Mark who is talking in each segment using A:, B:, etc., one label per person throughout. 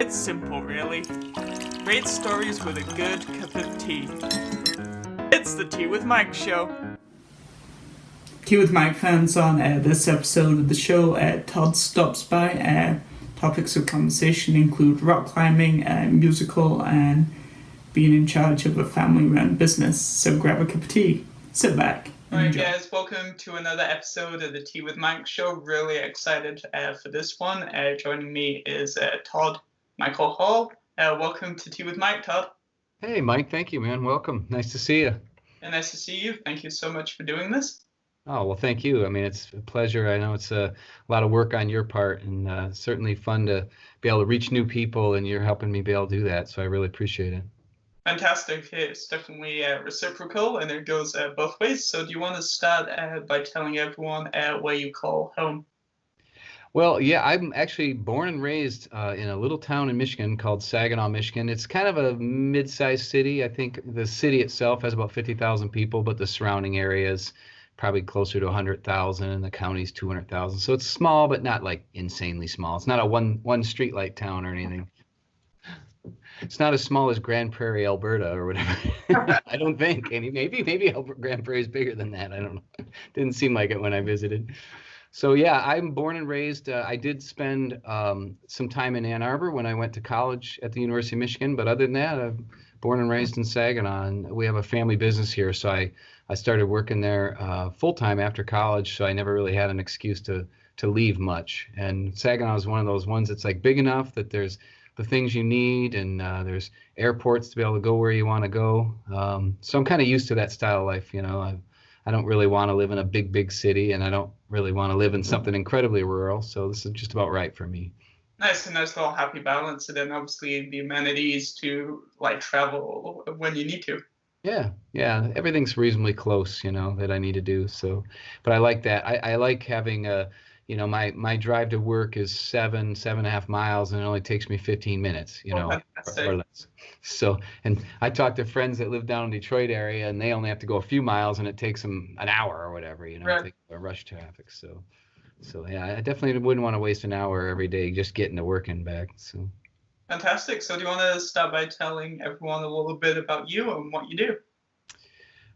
A: It's simple, really. Great stories with a good cup of tea. It's the Tea with Mike show. Tea with Mike fans, on this episode of the show, Todd stops by. Topics of conversation include rock climbing, musical, and being in charge of a family-run business. So grab a cup of tea, sit back. Alright guys, welcome to another episode of the Tea with Mike show. Really excited for this one. Joining me is Todd Michael Hall. Welcome to Tea with Mike, Todd.
B: Hey Mike, thank you, man. Welcome. Nice to see you.
A: And nice to see you. Thank you so much for doing this.
B: Oh, well, thank you. I mean, it's a pleasure. I know it's a lot of work on your part, and certainly fun to be able to reach new people, and you're helping me be able to do that, so I really appreciate it.
A: Fantastic. It's definitely reciprocal, and it goes both ways. So do you want to start by telling everyone where you call home?
B: Well, yeah, I'm actually born and raised in a little town in Michigan called Saginaw, Michigan. It's kind of a mid-sized city. I think the city itself has about 50,000 people, but the surrounding areas probably closer to 100,000, and the county's 200,000. So it's small, but not like insanely small. It's not a one streetlight town or anything. It's not as small as Grand Prairie, Alberta, or whatever. I don't think. Maybe Grand Prairie is bigger than that. I don't know. Didn't seem like it when I visited. So yeah, I'm born and raised. I did spend some time in Ann Arbor when I went to college at the University of Michigan. But other than that, I'm born and raised in Saginaw, and we have a family business here. So I started working there full time after college. So I never really had an excuse to leave much. And Saginaw is one of those ones that's like big enough that there's the things you need, and there's airports to be able to go where you want to go. So I'm kind of used to that style of life. You know, I don't really want to live in a big city, and I don't really want to live in something incredibly rural. So this is just about right for me.
A: Nice, a nice little happy balance, and then obviously the amenities to like travel when you need to.
B: Yeah, everything's reasonably close, you know, that I need to do. So, but I like that. I like having you know, my drive to work is 7.5 miles, and it only takes me 15 minutes, you know, or less. So, and I talk to friends that live down in Detroit area, and they only have to go a few miles, and it takes them an hour or whatever, you know,
A: right.
B: Rush traffic. So yeah, I definitely wouldn't want to waste an hour every day just getting to work and back. So.
A: Fantastic. So do you want to start by telling everyone a little bit about you and what you do?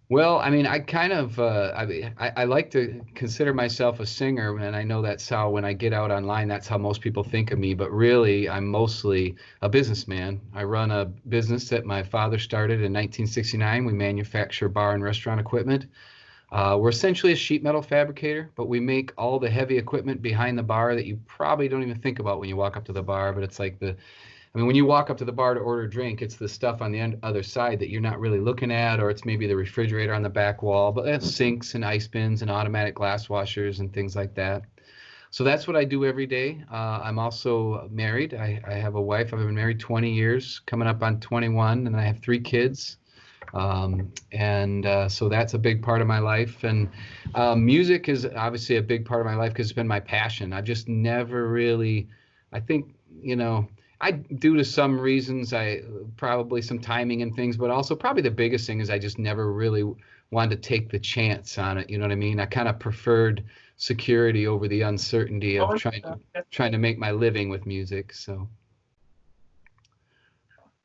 B: Well, I mean, I kind of, I like to consider myself a singer, and I know that's how, when I get out online, that's how most people think of me, but really, I'm mostly a businessman. I run a business that my father started in 1969. We manufacture bar and restaurant equipment. We're essentially a sheet metal fabricator, but we make all the heavy equipment behind the bar that you probably don't even think about when you walk up to the bar, but it's like when you walk up to the bar to order a drink, it's the stuff on the other side that you're not really looking at, or it's maybe the refrigerator on the back wall, but it's sinks and ice bins and automatic glass washers and things like that. So that's what I do every day. I'm also married. I have a wife. I've been married 20 years, coming up on 21, and I have 3 kids. So that's a big part of my life. And music is obviously a big part of my life because it's been my passion. I've just never really, I think, you know, due to some reasons, probably some timing and things, but also probably the biggest thing is I just never really wanted to take the chance on it. You know what I mean? I kind of preferred security over the uncertainty of trying to make my living with music. So.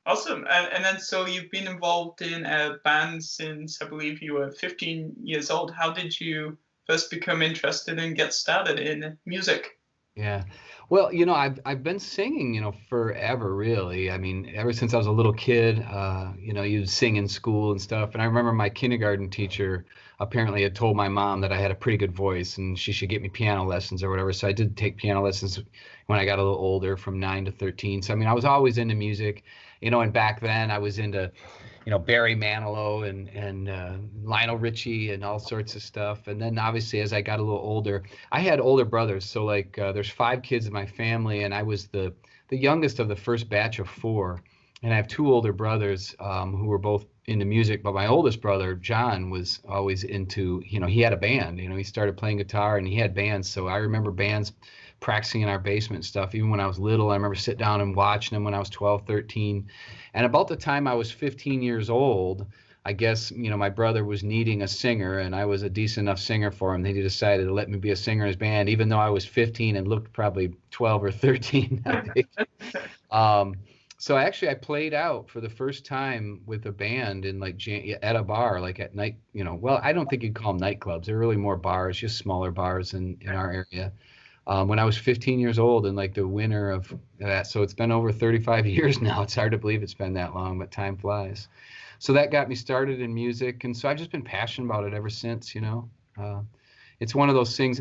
A: Awesome. And then so you've been involved in a band since I believe you were 15 years old. How did you first become interested and get started in music?
B: Yeah. Well, you know, I've been singing, you know, forever, really. I mean, ever since I was a little kid, you know, you'd sing in school and stuff. And I remember my kindergarten teacher apparently had told my mom that I had a pretty good voice and she should get me piano lessons or whatever. So I did take piano lessons when I got a little older, from 9 to 13. So, I mean, I was always into music, you know, and back then I was into, you know, Barry Manilow and Lionel Richie and all sorts of stuff. And then obviously as I got a little older, I had older brothers. So like there's 5 kids in my family, and I was the youngest of the first batch of 4. And I have 2 older brothers who were both into music. But my oldest brother, John, was always into, you know, he had a band. You know, he started playing guitar and he had bands. So I remember bands practicing in our basement and stuff. Even when I was little, I remember sitting down and watching them when I was 12, 13. And about the time I was 15 years old, I guess, my brother was needing a singer, and I was a decent enough singer for him. He decided to let me be a singer in his band, even though I was 15 and looked probably 12 or 13, I think. So actually, I played out for the first time with a band in like at a bar, like at night. Well, I don't think you'd call them nightclubs. They're really more bars, just smaller bars in our area. When I was 15 years old, in like the winter of that. So it's been over 35 years now. It's hard to believe it's been that long, but time flies. So that got me started in music, and so I've just been passionate about it ever since. It's one of those things.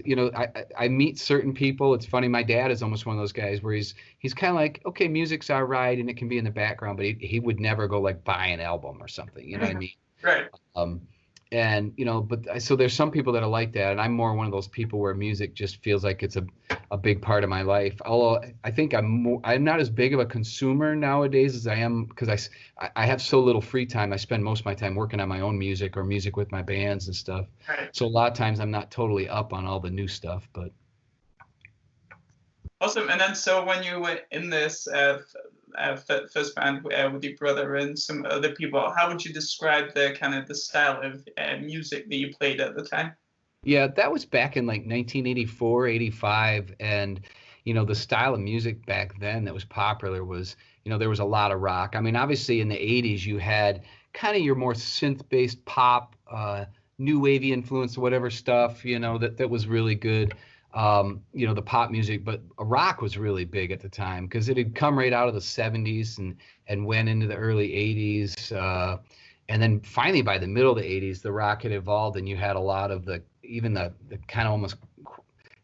B: I meet certain people. It's funny. My dad is almost one of those guys where he's kind of like, okay, music's all right, and it can be in the background, but he would never go like buy an album or something. You know what I mean?
A: Right.
B: And so there's some people that are like that, and I'm more one of those people where music just feels like it's a big part of my life. Although I think I'm not as big of a consumer nowadays as I am, because I have so little free time. I spend most of my time working on my own music or music with my bands and stuff.
A: Right.
B: So a lot of times I'm not totally up on all the new stuff, but.
A: Awesome. And then so when you were in this first band with your brother and some other people, how would you describe the style of music that you played at the time?
B: Yeah, that was back in like 1984, 85. And, the style of music back then that was popular was, there was a lot of rock. I mean, obviously in the 80s, you had kind of your more synth-based pop, new wavy influence, whatever stuff, that was really good. The pop music, but rock was really big at the time because it had come right out of the 70s and went into the early 80s. And then finally by the middle of the 80s, the rock had evolved, and you had a lot of the kind of almost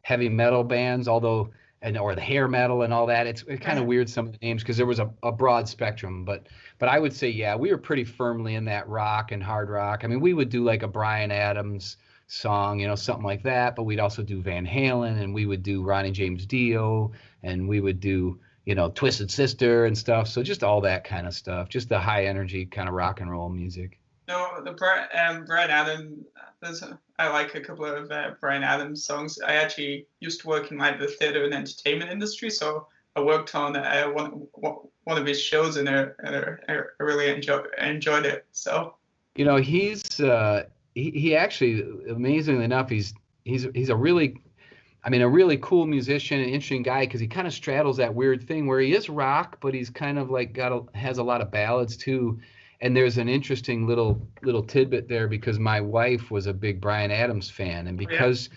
B: heavy metal bands, or the hair metal and all that. It's kind of weird, some of the names, because there was a broad spectrum, but I would say, yeah, we were pretty firmly in that rock and hard rock. I mean, we would do like a Bryan Adams song, something like that, but we'd also do Van Halen, and we would do Ronnie James Dio, and we would do Twisted Sister and stuff. So just all that kind of stuff, just the high energy kind of rock and roll music.
A: No, the Bryan Adams. I like a couple of Bryan Adams songs. I actually used to work in like the theater and entertainment industry, so I worked on one of his shows, and I really enjoyed it. So
B: he actually, amazingly enough, he's a really cool musician and interesting guy, because he kind of straddles that weird thing where he is rock, but he's kind of like has a lot of ballads too. And there's an interesting little tidbit there, because my wife was a big Bryan Adams fan, and because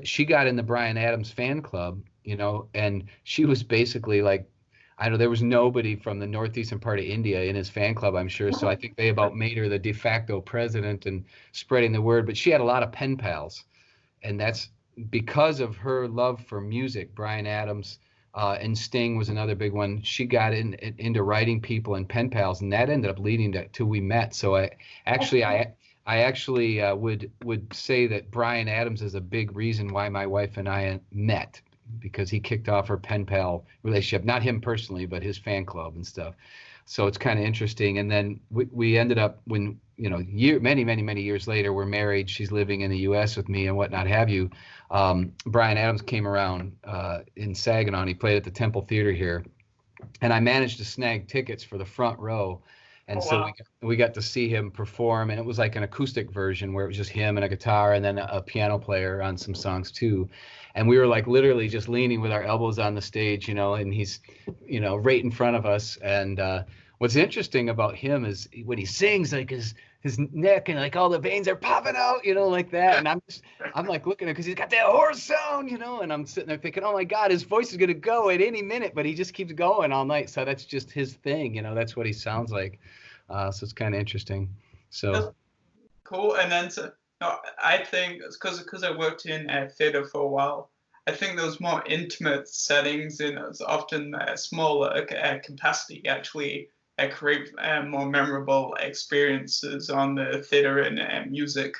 B: she got in the Bryan Adams fan club, and she was basically like, I don't know, there was nobody from the northeastern part of India in his fan club, I'm sure. So I think they about made her the de facto president and spreading the word. But she had a lot of pen pals, and that's because of her love for music. Bryan Adams and Sting was another big one. She got into writing people and pen pals, and that ended up leading to we met. So I actually would say that Bryan Adams is a big reason why my wife and I met, because he kicked off her pen pal relationship, not him personally, but his fan club and stuff. So it's kind of interesting. And then we ended up, when, many years later, we're married. She's living in the U.S. with me and whatnot have you. Bryan Adams came around in Saginaw, and he played at the Temple Theater here. And I managed to snag tickets for the front row. And we got to see him perform, and it was like an acoustic version where it was just him and a guitar and then a piano player on some songs too. And we were like literally just leaning with our elbows on the stage, and he's, right in front of us. And what's interesting about him is when he sings, like his neck and like all the veins are popping out, like that. And I'm like looking at him because he's got that hoarse sound, and I'm sitting there thinking, oh my God, his voice is going to go at any minute, but he just keeps going all night. So that's just his thing, that's what he sounds like. So it's kind of interesting. So
A: that's cool. And then I think because I worked in theater for a while, I think those more intimate settings and it's often smaller capacity actually create more memorable experiences on the theater and music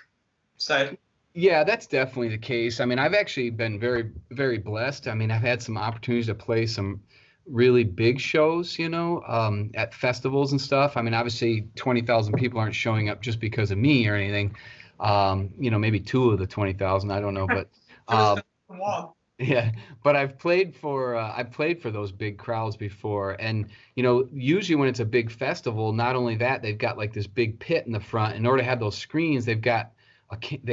A: side.
B: Yeah, that's definitely the case. I mean, I've actually been very, very blessed. I mean, I've had some opportunities to play some really big shows, at festivals and stuff. I mean, obviously 20,000 people aren't showing up just because of me or anything. Maybe 2 of the 20,000, I don't know, but Yeah, but I've played for those big crowds before, and usually when it's a big festival, not only that, they've got like this big pit in the front. In order to have those screens, they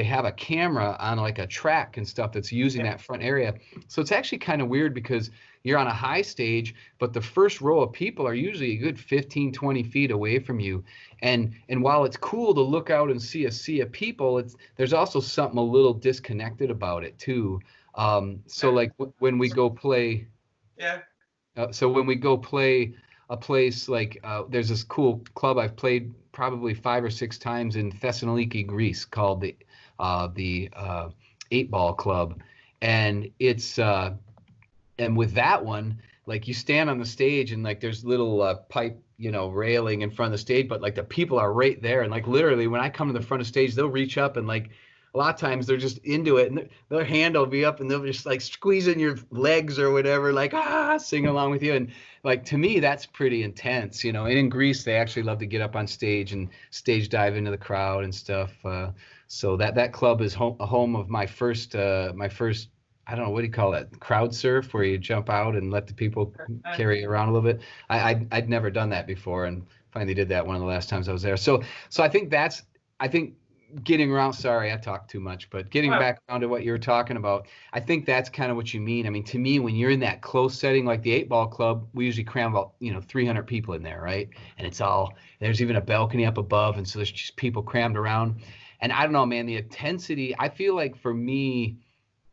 B: have a camera on like a track and stuff that's using that front area. So it's actually kind of weird because you're on a high stage, but the first row of people are usually a good 15, 20 feet away from you. And while it's cool to look out and see a sea of people, there's also something a little disconnected about it too. So like when we go play,
A: Yeah.
B: so when we go play a place like there's this cool club I've played probably 5 or 6 times in Thessaloniki, Greece, called the 8 Ball Club, and it's and with that one, like you stand on the stage and like there's little pipe, railing in front of the stage, but like the people are right there, and like literally when I come to the front of stage, they'll reach up and like a lot of times they're just into it, and their hand will be up and they'll just like squeezing your legs or whatever, like sing along with you. And like to me that's pretty intense, and in Greece they actually love to get up on stage and stage dive into the crowd and stuff. So that club is a home of my first, I don't know, what do you call that? Crowd surf, where you jump out and let the people carry you around a little bit. I'd never done that before, and finally did that one of the last times I was there. So I think getting around, sorry, I talked too much, but getting back around to what you were talking about, I think that's kind of what you mean. I mean, to me, when you're in that close setting, like the 8 Ball Club, we usually cram about, 300 people in there, right? And there's even a balcony up above. And so there's just people crammed around. And I don't know, man, the intensity, I feel like for me,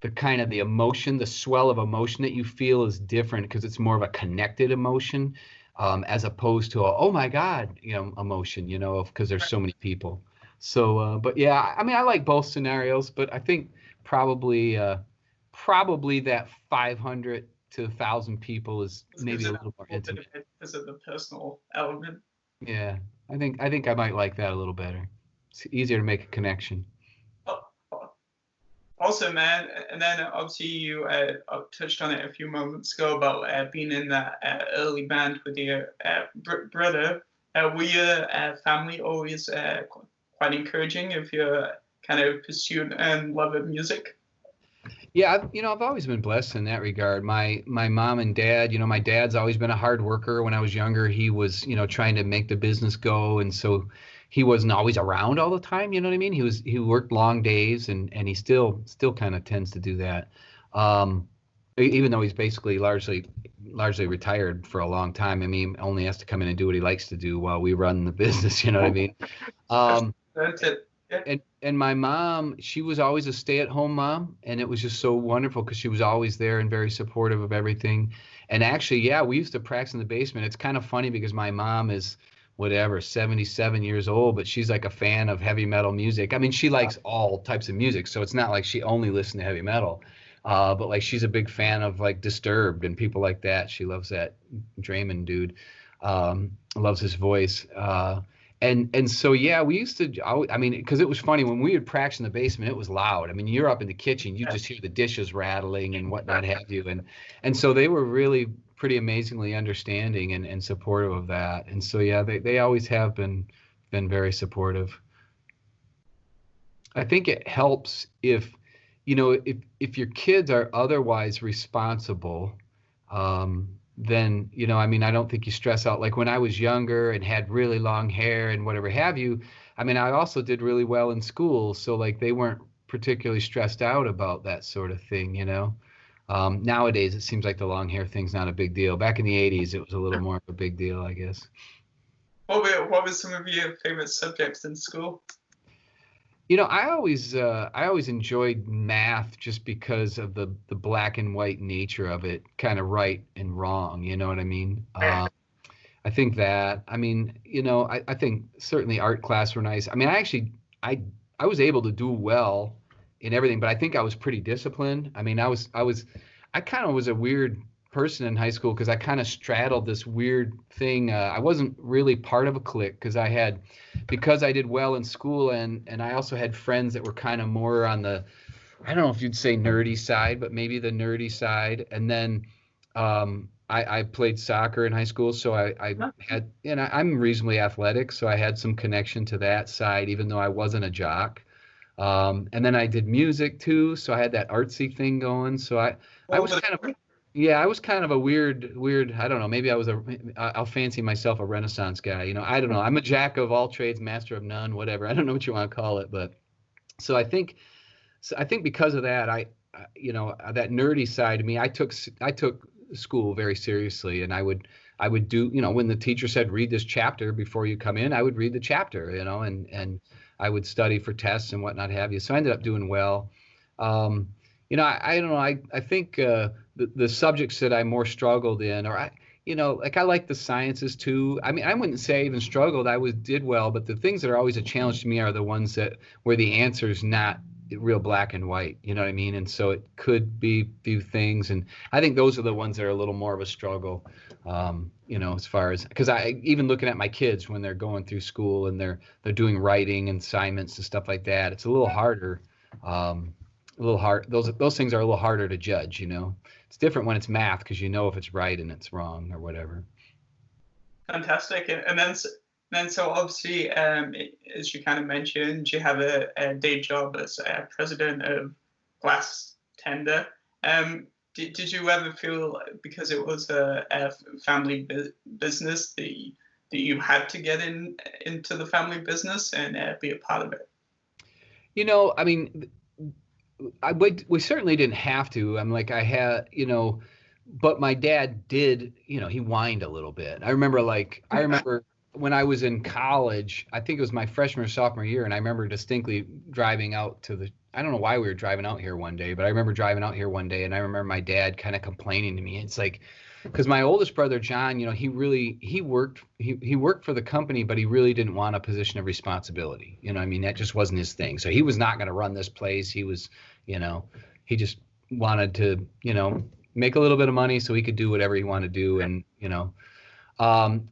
B: the emotion, the swell of emotion that you feel is different because it's more of a connected emotion, as opposed to oh my God, emotion, because there's so many people. So, but yeah, I mean, I like both scenarios, but I think probably that 500 to 1,000 people is maybe a little more intimate.
A: Because of the personal element.
B: Yeah, I think I might like that a little better. It's easier to make a connection.
A: Also, man, and then obviously you touched on it a few moments ago about being in that early band with your brother. Were your family always quite encouraging of your kind of pursuit and love of music?
B: Yeah, I've always been blessed in that regard. My mom and dad, my dad's always been a hard worker. When I was younger, he was, trying to make the business go, and so he wasn't always around all the time. You know what I mean? He worked long days, and he still kind of tends to do that. Even though he's basically largely retired for a long time. I mean, only has to come in and do what he likes to do while we run the business. You know what I mean?
A: That's it. Yeah.
B: And my mom, she was always a stay-at-home mom, and it was just so wonderful because she was always there and very supportive of everything. And actually, yeah, we used to practice in the basement. It's kind of funny because my mom is whatever, 77 years old, but she's like a fan of heavy metal music. I mean, she likes all types of music, so it's not like she only listens to heavy metal. But like she's a big fan of like Disturbed and people like that. She loves that Draymond dude. Loves his voice. And so, yeah, we used to, I mean, because it was funny when we would practice in the basement, it was loud. I mean, you're up in the kitchen, you just hear the dishes rattling and whatnot have you. And so they were really pretty amazingly understanding and supportive of that. And so, yeah, they always have been very supportive. I think it helps if your kids are otherwise responsible, then, I mean, I don't think you stress out. Like when I was younger and had really long hair and whatever have you, I mean, I also did really well in school. So like they weren't particularly stressed out about that sort of thing, Nowadays, it seems like the long hair thing's not a big deal. Back in the 80s, it was a little more of a big deal, I guess.
A: What were some of your favorite subjects in school?
B: I always enjoyed math just because of the black and white nature of it, kind of right and wrong. You know what I mean? I think that, I mean, I think certainly art class were nice. I mean, I was able to do well in everything, but I think I was pretty disciplined. I mean, I kind of was a weird person in high school because I kind of straddled this weird thing. I wasn't really part of a clique because I did well in school, and I also had friends that were kind of more on the, I don't know if you'd say nerdy side, but maybe the nerdy side. And then I played soccer in high school, so I had, I'm reasonably athletic, so I had some connection to that side, even though I wasn't a jock. And then I did music too, so I had that artsy thing going. So I was kind of, yeah, I was kind of a weird. I don't know. Maybe I'll fancy myself a Renaissance guy. I don't know. I'm a jack of all trades, master of none, whatever. I don't know what you want to call it, but so I think because of that, that nerdy side of me, I took school very seriously, and I would do, when the teacher said read this chapter before you come in, I would read the chapter, and I would study for tests and whatnot have you. So I ended up doing well. I don't know. I think the subjects that I more struggled in, or I like the sciences too. I mean, I wouldn't say I even struggled. Did well, but the things that are always a challenge to me are the ones where the answer is not real black and white. You know what I mean? And so it could be a few things, and I think those are the ones that are a little more of a struggle. As far as, because I even looking at my kids when they're going through school and they're doing writing and assignments and stuff like that, it's a little harder. A little hard. Those things are a little harder to judge. It's different when it's math because if it's right and it's wrong or whatever.
A: Fantastic. And then so obviously, as you kind of mentioned, you have a day job as president of Glastender. Did you ever feel, because it was a family business, that you had to get into the family business and be a part of it?
B: I mean, we certainly didn't have to. I'm like, I had, but my dad did, he whined a little bit. I remember when I was in college, I think it was my freshman or sophomore year, and I remember distinctly driving out I don't know why we were driving out here one day, but I remember driving out here one day, and I remember my dad kind of complaining to me. It's like, because my oldest brother, John, he worked for the company, but he really didn't want a position of responsibility. I mean, that just wasn't his thing. So he was not going to run this place. He was, he just wanted to, make a little bit of money so he could do whatever he wanted to do. And,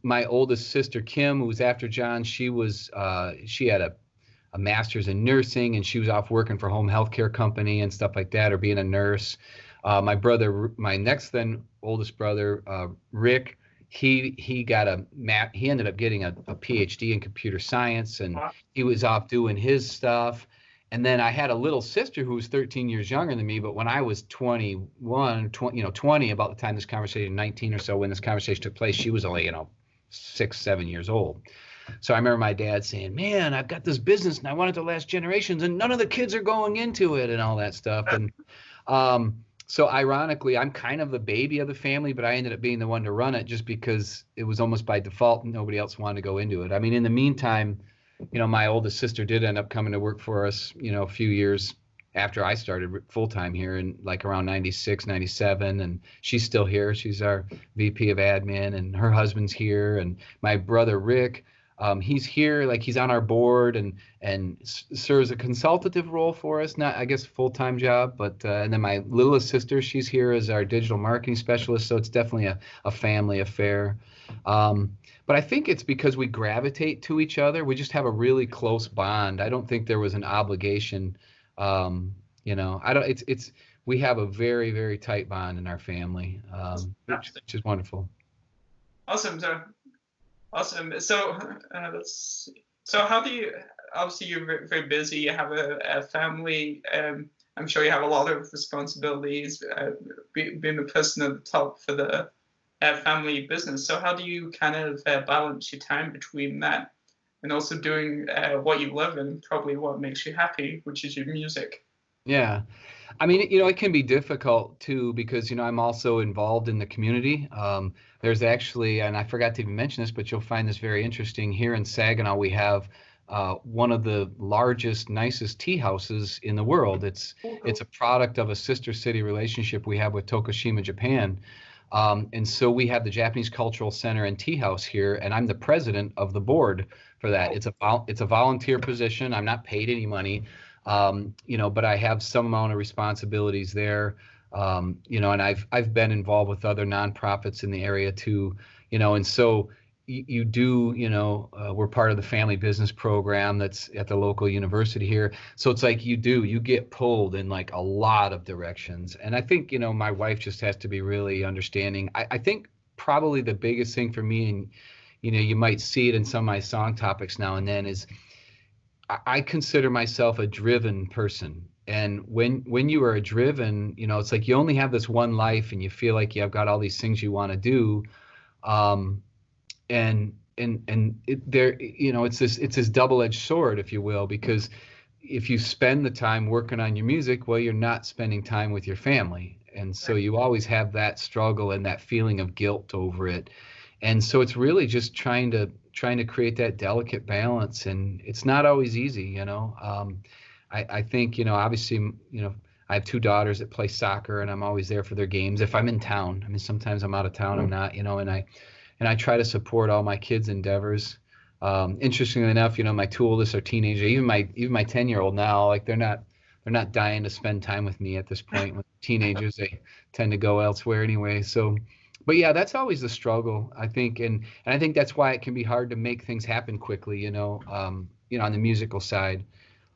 B: my oldest sister, Kim, who was after John, she had a master's in nursing, and she was off working for home health care company and stuff like that, or being a nurse. My next then oldest brother, Rick, he ended up getting a PhD in computer science, and he was off doing his stuff. And then I had a little sister who was 13 years younger than me, but when I was 20, about the time this conversation, 19 or so, when this conversation took place, she was only, 6, 7 years old. So I remember my dad saying, man, I've got this business and I want it to last generations, and none of the kids are going into it and all that stuff. And so ironically, I'm kind of the baby of the family, but I ended up being the one to run it just because it was almost by default and nobody else wanted to go into it. I mean, in the meantime, my oldest sister did end up coming to work for us, a few years after I started full-time here in like around 96, 97. And she's still here. She's our VP of admin, and her husband's here. And my brother, Rick, he's here, like he's on our board and serves a consultative role for us, not, I guess, full-time job, but and then my littlest sister, she's here as our digital marketing specialist. So it's definitely a family affair. But I think it's because we gravitate to each other. We just have a really close bond. I don't think there was an obligation. We have a very, very tight bond in our family, which is wonderful.
A: Awesome. So how do you, obviously you're very busy, you have a family, I'm sure you have a lot of responsibilities, being the person at the top for the family business. So how do you kind of balance your time between that and also doing what you love and probably what makes you happy, which is your music?
B: Yeah. I mean, it can be difficult too, because, I'm also involved in the community. There's actually, and I forgot to even mention this, but you'll find this very interesting. Here in Saginaw, we have one of the largest, nicest tea houses in the world. It's a product of a sister city relationship we have with Tokushima, Japan. And so we have the Japanese Cultural Center and Tea House here, and I'm the president of the board for that. It's a volunteer position. I'm not paid any money. But I have some amount of responsibilities there, and I've been involved with other nonprofits in the area too, and so you do, we're part of the family business program that's at the local university here. So it's like you get pulled in like a lot of directions. And I think, my wife just has to be really understanding. I think probably the biggest thing for me, and, you might see it in some of my song topics now and then, is I consider myself a driven person. And when you are driven, it's like you only have this one life and you feel like you've got all these things you want to do. Um, and there, it's this double-edged sword, if you will, because if you spend the time working on your music, well, you're not spending time with your family. And so you always have that struggle and that feeling of guilt over it. And so it's really just trying to create that delicate balance, and it's not always easy. I think, obviously, I have two daughters that play soccer, and I'm always there for their games if I'm in town. I mean, sometimes I'm out of town, I'm not, and I try to support all my kids' endeavors. Interestingly enough, my two oldest are teenagers. Even my 10-year-old now, like they're not dying to spend time with me at this point. With teenagers, they tend to go elsewhere anyway. So, but yeah, that's always the struggle, I think, and I think that's why it can be hard to make things happen quickly. On the musical side,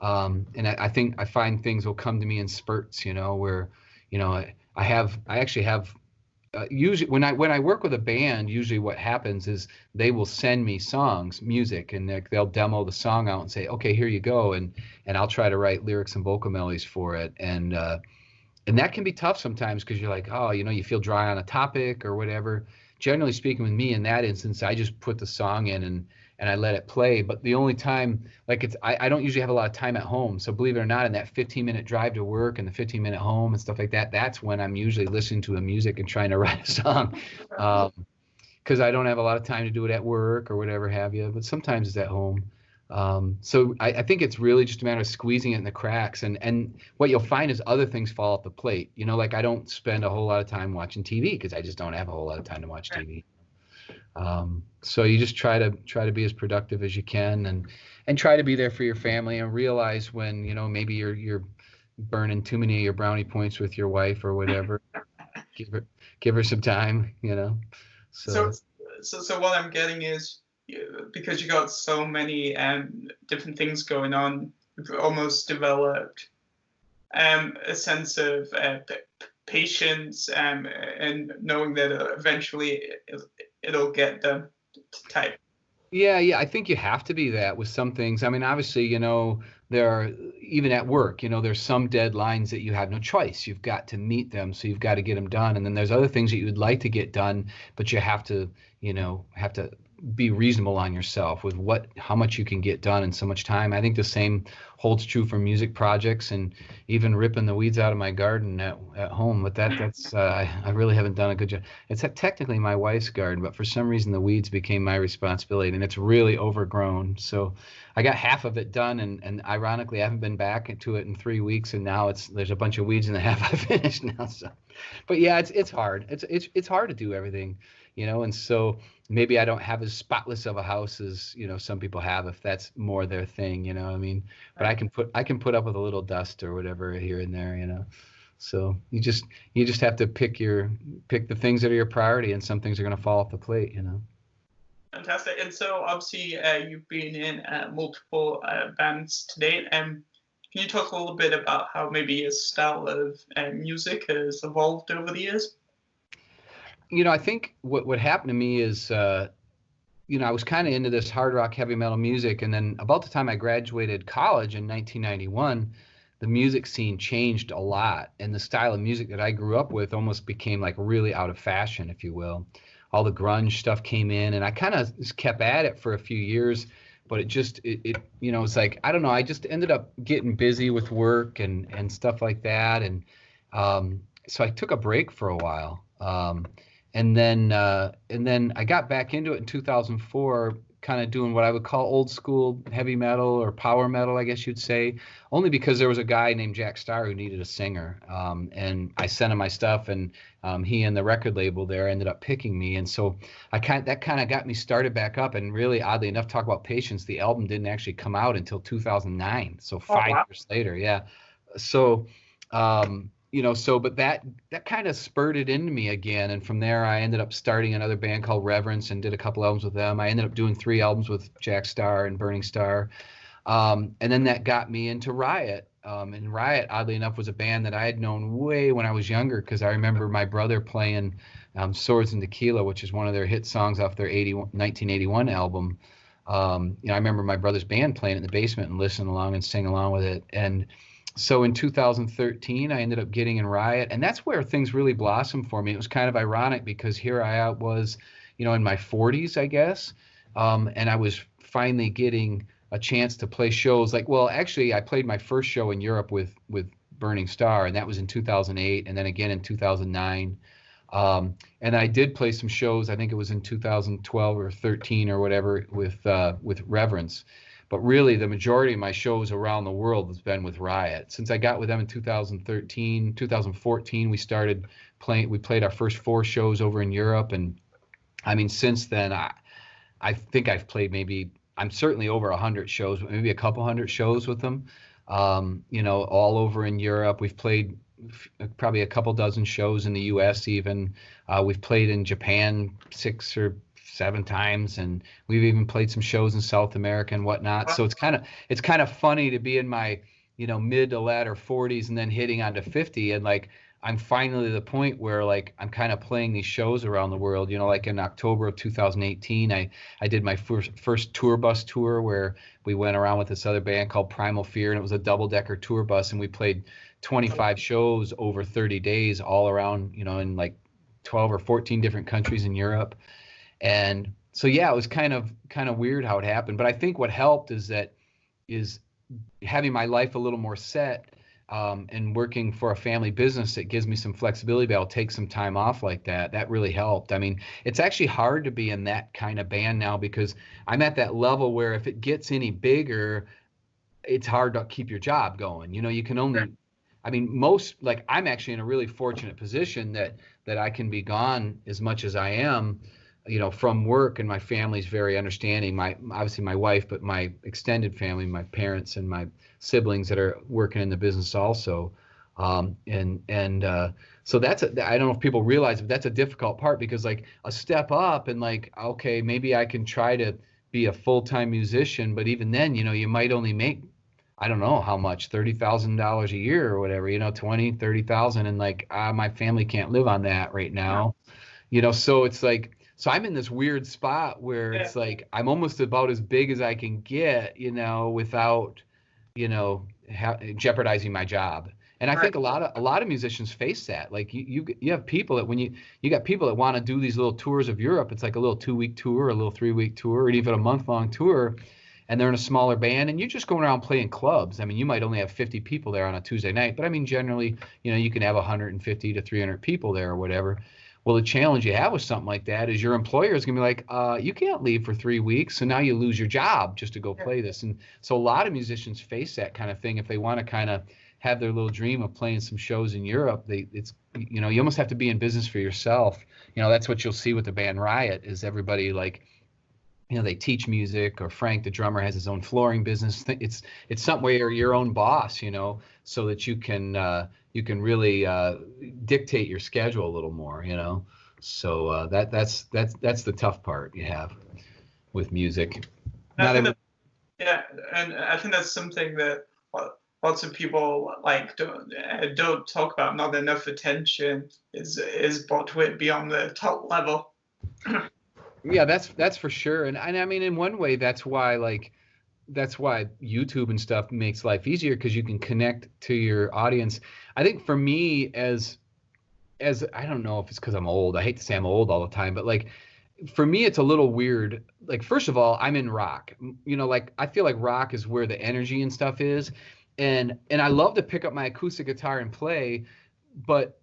B: and I find things will come to me in spurts. Where, I actually have. Usually when I work with a band, usually what happens is they will send me music, and they'll demo the song out and say, okay, here you go. And I'll try to write lyrics and vocal melodies for it. And that can be tough sometimes because you're like, oh, you feel dry on a topic or whatever. Generally speaking, with me in that instance, I just put the song in and I let it play. But the only time, like I don't usually have a lot of time at home. So believe it or not, in that 15-minute drive to work and the 15-minute home and stuff like that, that's when I'm usually listening to the music and trying to write a song. Because I don't have a lot of time to do it at work or whatever have you. But sometimes it's at home. So I think it's really just a matter of squeezing it in the cracks. And what you'll find is other things fall off the plate. Like I don't spend a whole lot of time watching TV because I just don't have a whole lot of time to watch TV. So you just try to be as productive as you can and try to be there for your family, and realize when, maybe you're burning too many of your brownie points with your wife or whatever. give her some time, So
A: what I'm getting is, because you got so many different things going on, you've almost developed a sense of patience and knowing that eventually it'll get done type.
B: Yeah, I think you have to be that with some things. I mean, obviously, there are, even at work, there's some deadlines that you have no choice. You've got to meet them, so you've got to get them done. And then there's other things that you would like to get done, but you have to be reasonable on yourself with how much you can get done in so much time. I think the same holds true for music projects and even ripping the weeds out of my garden at home. But that's I really haven't done a good job. It's technically my wife's garden, but for some reason the weeds became my responsibility, and it's really overgrown. So I got half of it done, and ironically I haven't been back to it in 3 weeks, and now there's a bunch of weeds in the half I finished now. So, but yeah, it's hard. It's hard to do everything, and so maybe I don't have as spotless of a house as, some people have, if that's more their thing, I mean, but I can put up with a little dust or whatever here and there, so you just have to pick the things that are your priority, and some things are going to fall off the plate,
A: Fantastic. And so obviously you've been in multiple bands to date. Can you talk a little bit about how maybe your style of music has evolved over the years?
B: I think what happened to me is, I was kind of into this hard rock, heavy metal music. And then about the time I graduated college in 1991, the music scene changed a lot. And the style of music that I grew up with almost became like really out of fashion, if you will. All the grunge stuff came in, and I kind of just kept at it for a few years. But it's like, I don't know, I just ended up getting busy with work and stuff like that. And so I took a break for a while. And then I got back into it in 2004, kind of doing what I would call old school heavy metal or power metal, I guess you'd say, only because there was a guy named Jack Starr who needed a singer. And I sent him my stuff, and he and the record label there ended up picking me. And so that kind of got me started back up. And really, oddly enough, talk about patience, the album didn't actually come out until 2009. So 5 years later. Yeah. So, but that kind of spurred into me again. And from there, I ended up starting another band called Reverence and did a couple albums with them. I ended up doing 3 albums with Jack Starr and Burning Star. And then that got me into Riot. And Riot, oddly enough, was a band that I had known way when I was younger, because I remember my brother playing Swords and Tequila, which is one of their hit songs off their 1981 album. I remember my brother's band playing in the basement and listening along and singing along with it. And so in 2013, I ended up getting in Riot, and that's where things really blossomed for me. It was kind of ironic because here I was, in my 40s, I guess, and I was finally getting a chance to play shows. Actually, I played my first show in Europe with Burning Star, and that was in 2008, and then again in 2009. And I did play some shows. I think it was in 2012 or 13 or whatever with Reverence. But really, the majority of my shows around the world has been with Riot. Since I got with them in 2013, 2014, we started playing. We played our first 4 shows over in Europe, and I mean, since then, I think I've played I'm certainly over 100 shows, maybe a couple hundred shows with them. All over in Europe. We've played probably a couple dozen shows in the U.S. even. We've played in Japan 6 or 7 times, and we've even played some shows in South America and whatnot. So it's kind of funny to be in my mid to latter 40s and then hitting onto 50, and I'm finally at the point where I'm kind of playing these shows around the world. In October of 2018, I did my first tour bus tour where we went around with this other band called Primal Fear, and it was a double-decker tour bus, and we played 25 shows over 30 days all around, in 12 or 14 different countries in Europe. And so, yeah, it was kind of weird how it happened. But I think what helped is having my life a little more set, and working for a family business that gives me some flexibility, but I'll take some time off like that. That really helped. I mean, it's actually hard to be in that kind of band now because I'm at that level where if it gets any bigger, it's hard to keep your job going. You can only, I mean, I'm actually in a really fortunate position that I can be gone as much as I am, from work, and my family's very understanding. Obviously my wife, but my extended family, my parents and my siblings that are working in the business also. So I don't know if people realize, but that's a difficult part because a step up and okay, maybe I can try to be a full-time musician, but even then, you might only make, I don't know how much, $30,000 a year or whatever, 20, 30,000. And my family can't live on that right now, so it's so I'm in this weird spot where it's I'm almost about as big as I can get, without, jeopardizing my job. And I think a lot of musicians face that. You have people that when you got people that want to do these little tours of Europe, it's like a little 2-week tour, a little 3-week tour, or even a month-long tour, and they're in a smaller band, and you're just going around playing clubs. I mean, you might only have 50 people there on a Tuesday night, but I mean, generally, you can have 150 to 300 people there or whatever. Well, the challenge you have with something like that is your employer is going to be like, you can't leave for 3 weeks, so now you lose your job just to go play this. And so a lot of musicians face that kind of thing if they want to kind of have their little dream of playing some shows in Europe. You almost have to be in business for yourself. That's what you'll see with the band Riot is everybody they teach music, or Frank, the drummer, has his own flooring business. It's something where you're your own boss, so that you can really dictate your schedule a little more, So that's the tough part you have with music.
A: And I think that's something that lots of people don't talk about. Not enough attention is brought to it beyond the top level.
B: Yeah, that's for sure. And I mean, in one way, that's why YouTube and stuff makes life easier, because you can connect to your audience. I think for me, as I don't know if it's because I'm old. I hate to say I'm old all the time, but for me, it's a little weird. First of all, I'm in rock. I feel like rock is where the energy and stuff is, and I love to pick up my acoustic guitar and play, but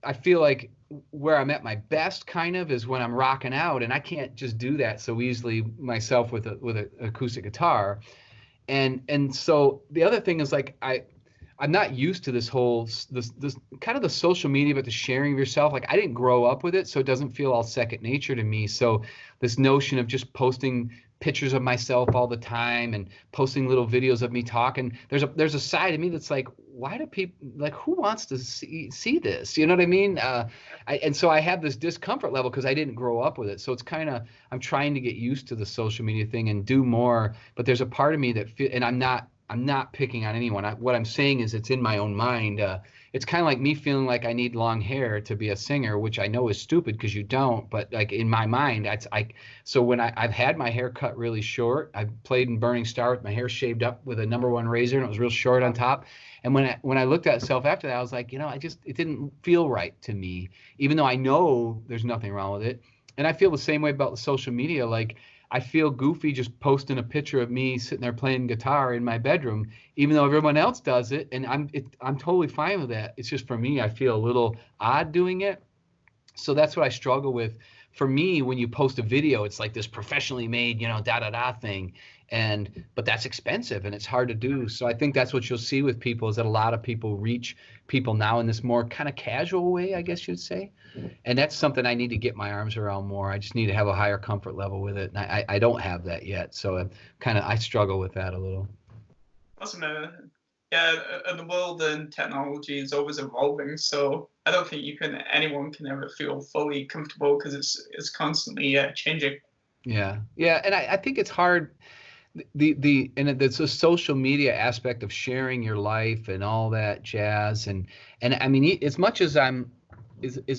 B: I feel like where I'm at my best kind of is when I'm rocking out, and I can't just do that so easily myself with an acoustic guitar. And so the other thing is I'm not used to this kind of the social media, but the sharing of yourself. I didn't grow up with it, so it doesn't feel all second nature to me. So this notion of just posting pictures of myself all the time and posting little videos of me talking, there's a side of me that's why do people who wants to see this? You know what I mean? And so I have this discomfort level because I didn't grow up with it. So it's I'm trying to get used to the social media thing and do more. But there's a part of me that and I'm not picking on anyone. What I'm saying is it's in my own mind. it's kind of like me feeling like I need long hair to be a singer, which I know is stupid because you don't, but like in my mind, so when I've had my hair cut really short, I've played in Burning Star with my hair shaved up with a #1 razor and it was real short on top. And when I looked at myself after that, I was like, it didn't feel right to me, even though I know there's nothing wrong with it. And I feel the same way about the social media. Like I feel goofy just posting a picture of me sitting there playing guitar in my bedroom, even though everyone else does it, and I'm totally fine with that. It's just for me, I feel a little odd doing it. So that's what I struggle with. For me, when you post a video, it's like this professionally made, thing. But that's expensive and it's hard to do. So I think that's what you'll see with people is that a lot of people reach people now in this more kind of casual way, I guess you'd say. And that's something I need to get my arms around more. I just need to have a higher comfort level with it. And I don't have that yet. So I struggle with that a little.
A: Awesome. Yeah, the world and technology is always evolving, so I don't think anyone can ever feel fully comfortable because it's constantly changing.
B: Yeah, and I think it's hard. It's a social media aspect of sharing your life and all that jazz, and I mean, as much as I don't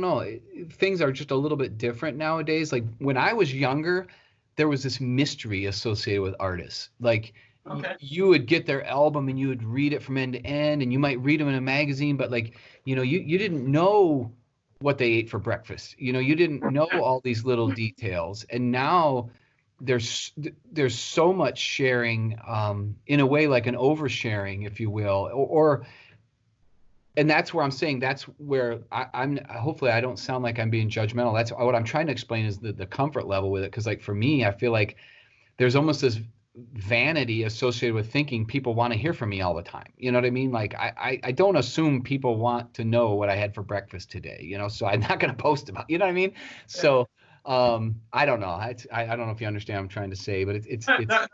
B: know, things are just a little bit different nowadays. Like when I was younger, there was this mystery associated with artists. Like you would get their album and you would read it from end to end, and you might read them in a magazine, but like, you didn't know what they ate for breakfast. You didn't know all these little details. And now there's so much sharing, in a way like an oversharing, if you will, and that's where I'm saying that's where I'm hopefully I don't sound like I'm being judgmental. That's what I'm trying to explain is the comfort level with it. Because like for me, I feel like there's almost this vanity associated with thinking people want to hear from me all the time. You know what I mean? Like I don't assume people want to know what I had for breakfast today, so I'm not going to post about, you know what I mean? So I don't know. I don't know if you understand what I'm trying to say, but it's
A: no,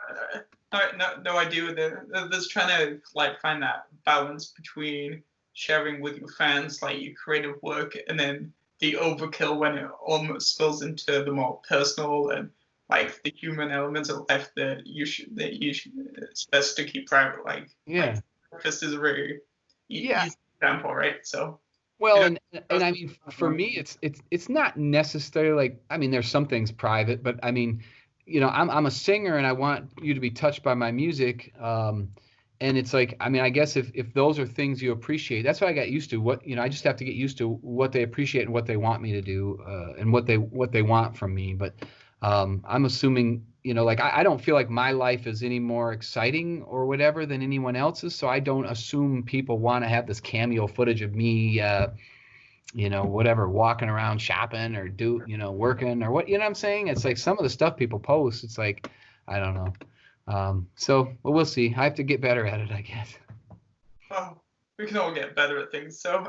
A: I do. There's trying to like find that balance between sharing with your fans like your creative work and then the overkill when it almost spills into the more personal and like the human elements of life that it's best to keep private. Like breakfast is a very easy example, right? So
B: well, and I mean, for me, it's not necessarily like, I mean, there's some things private, but I mean, I'm a singer and I want you to be touched by my music. And it's like, I mean, I guess if those are things you appreciate, that's what I got used to. I just have to get used to what they appreciate and what they want me to do, and what they want from me. But I'm assuming, like I don't feel like my life is any more exciting or whatever than anyone else's. So I don't assume people want to have this cameo footage of me, whatever, walking around shopping or working or what, what I'm saying? It's like some of the stuff people post, it's like, I don't know. So we'll see. I have to get better at it, I guess.
A: Well, we can all get better at things. So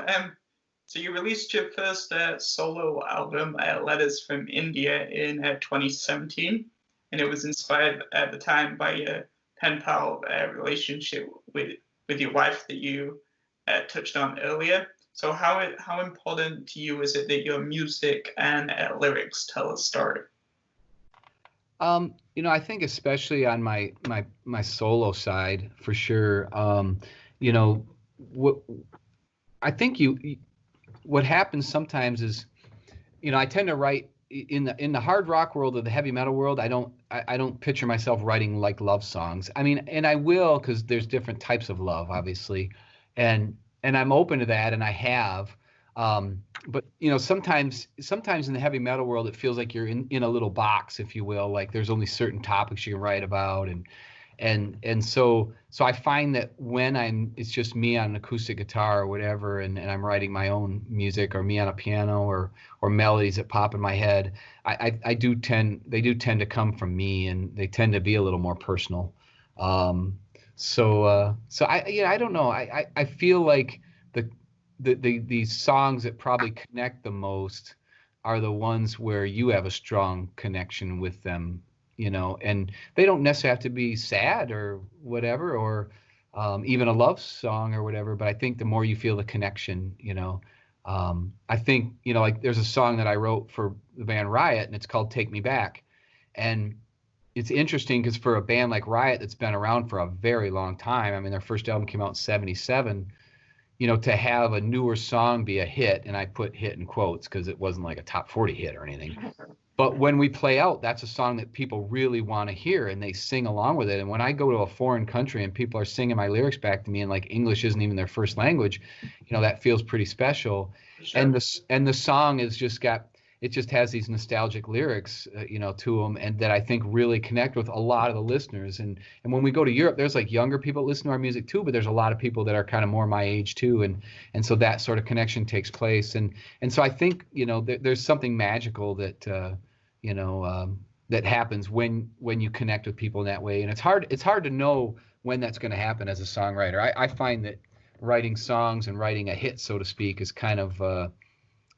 A: you released your first solo album, Letters from India, in 2017, and it was inspired at the time by your pen pal relationship with your wife that you touched on earlier. So how important to you is it that your music and lyrics tell a story?
B: I think especially on my solo side, for sure. What happens sometimes is, I tend to write in the hard rock world or the heavy metal world. I don't picture myself writing like love songs. I mean, and I will, because there's different types of love, obviously, and I'm open to that, and I have. But sometimes in the heavy metal world, it feels like you're in a little box, if you will. Like there's only certain topics you can write about, and so I find that when it's just me on an acoustic guitar or whatever, and I'm writing my own music, or me on a piano, or melodies that pop in my head, they do tend to come from me, and they tend to be a little more personal. So I don't know. I feel like the songs that probably connect the most are the ones where you have a strong connection with them, and they don't necessarily have to be sad or whatever, or even a love song or whatever. But I think the more you feel the connection, I think, like there's a song that I wrote for the band Riot, and it's called Take Me Back. And it's interesting because for a band like Riot that's been around for a very long time, I mean, their first album came out in '77. To have a newer song be a hit, and I put hit in quotes because it wasn't like a top 40 hit or anything. But when we play out, that's a song that people really want to hear and they sing along with it. And when I go to a foreign country and people are singing my lyrics back to me and like English isn't even their first language, that feels pretty special.
A: Sure.
B: And the song is it just has these nostalgic lyrics, to them, and that I think really connect with a lot of the listeners. And when we go to Europe, there's like younger people that listen to our music too, but there's a lot of people that are kind of more my age too, and so that sort of connection takes place. And so I think there's something magical that that happens when you connect with people in that way. And it's hard to know when that's going to happen as a songwriter. I find that writing songs and writing a hit, so to speak, is kind of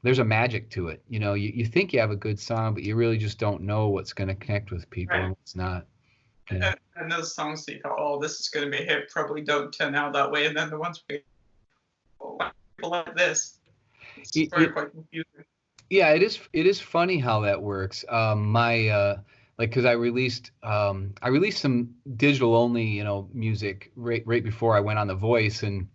B: there's a magic to it. You think you have a good song, but you really just don't know what's going to connect with people and what's not.
A: And those songs that you thought, oh, this is going to be a hit, probably don't turn out that way. And then the ones people like this, it's quite confusing.
B: Yeah, it is funny how that works. Because I released some digital only, music right before I went on The Voice, and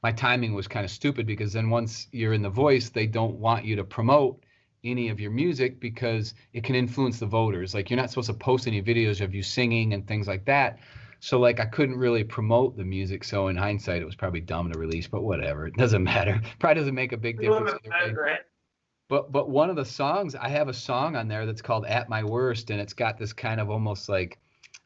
B: my timing was kind of stupid because then once you're in The Voice, they don't want you to promote any of your music because it can influence the voters. Like, you're not supposed to post any videos of you singing and things like that. So like I couldn't really promote the music. So in hindsight, it was probably dumb to release, but whatever. It doesn't matter. Probably doesn't make a big difference.
A: Right?
B: But one of the songs, I have a song on there that's called At My Worst, and it's got this kind of almost like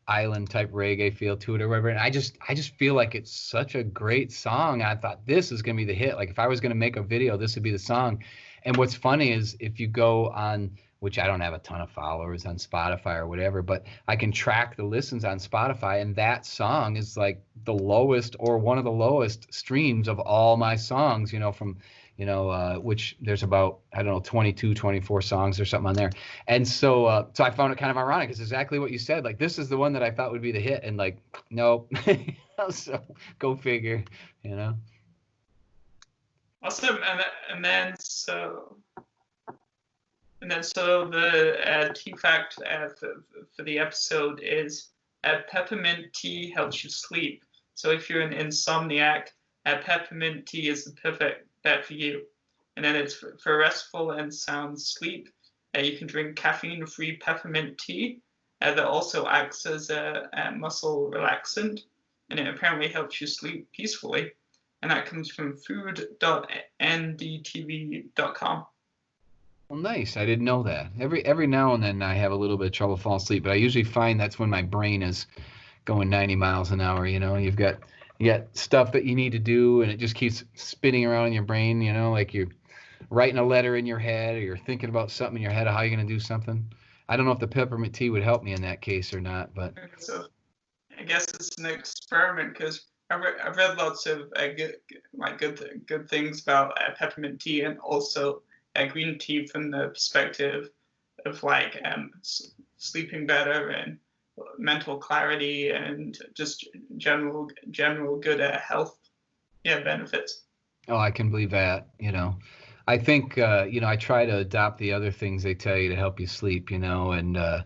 B: island type reggae feel to it or whatever. And I just feel like it's such a great song. I thought this is going to be the hit. Like if I was going to make a video, this would be the song. And what's funny is if you go on, which I don't have a ton of followers on Spotify or whatever, but I can track the listens on Spotify, and that song is like the lowest or one of the lowest streams of all my songs, from which there's about, 22, 24 songs or something on there. And so I found it kind of ironic. It's exactly what you said. Like, this is the one that I thought would be the hit. And like, nope. So go figure,
A: Awesome. And then so the tea fact for the episode is peppermint tea helps you sleep. So if you're an insomniac, peppermint tea is the perfect bet for you. And then it's for restful and sound sleep. You can drink caffeine-free peppermint tea that also acts as a muscle relaxant, and it apparently helps you sleep peacefully. And that comes from food.ndtv.com.
B: Well, nice. I didn't know that. Every now and then I have a little bit of trouble falling asleep, but I usually find that's when my brain is going 90 miles an hour. You got stuff that you need to do, and it just keeps spinning around in your brain, like you're writing a letter in your head, or you're thinking about something in your head of how you're going to do something. I don't know if the peppermint tea would help me in that case or not, but
A: so I guess it's an experiment, because I've read lots of good things about peppermint tea, and also green tea from the perspective of sleeping better and mental clarity and just general good health benefits.
B: Oh, I can believe that. I think I try to adopt the other things they tell you to help you sleep, and I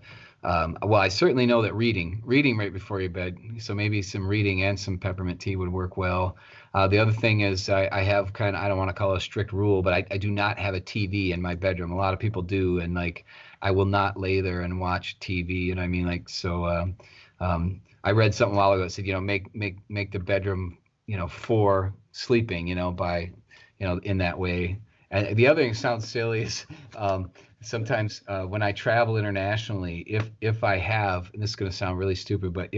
B: certainly know that reading right before your bed, so maybe some reading and some peppermint tea would work well. The other thing is I have I don't want to call it a strict rule, but I do not have a TV in my bedroom. A lot of people do, and I will not lay there and watch TV. And I mean, I read something a while ago that said, make the bedroom, for sleeping, by, in that way. And the other thing sounds silly is sometimes when I travel internationally, if I have, and this is going to sound really stupid, but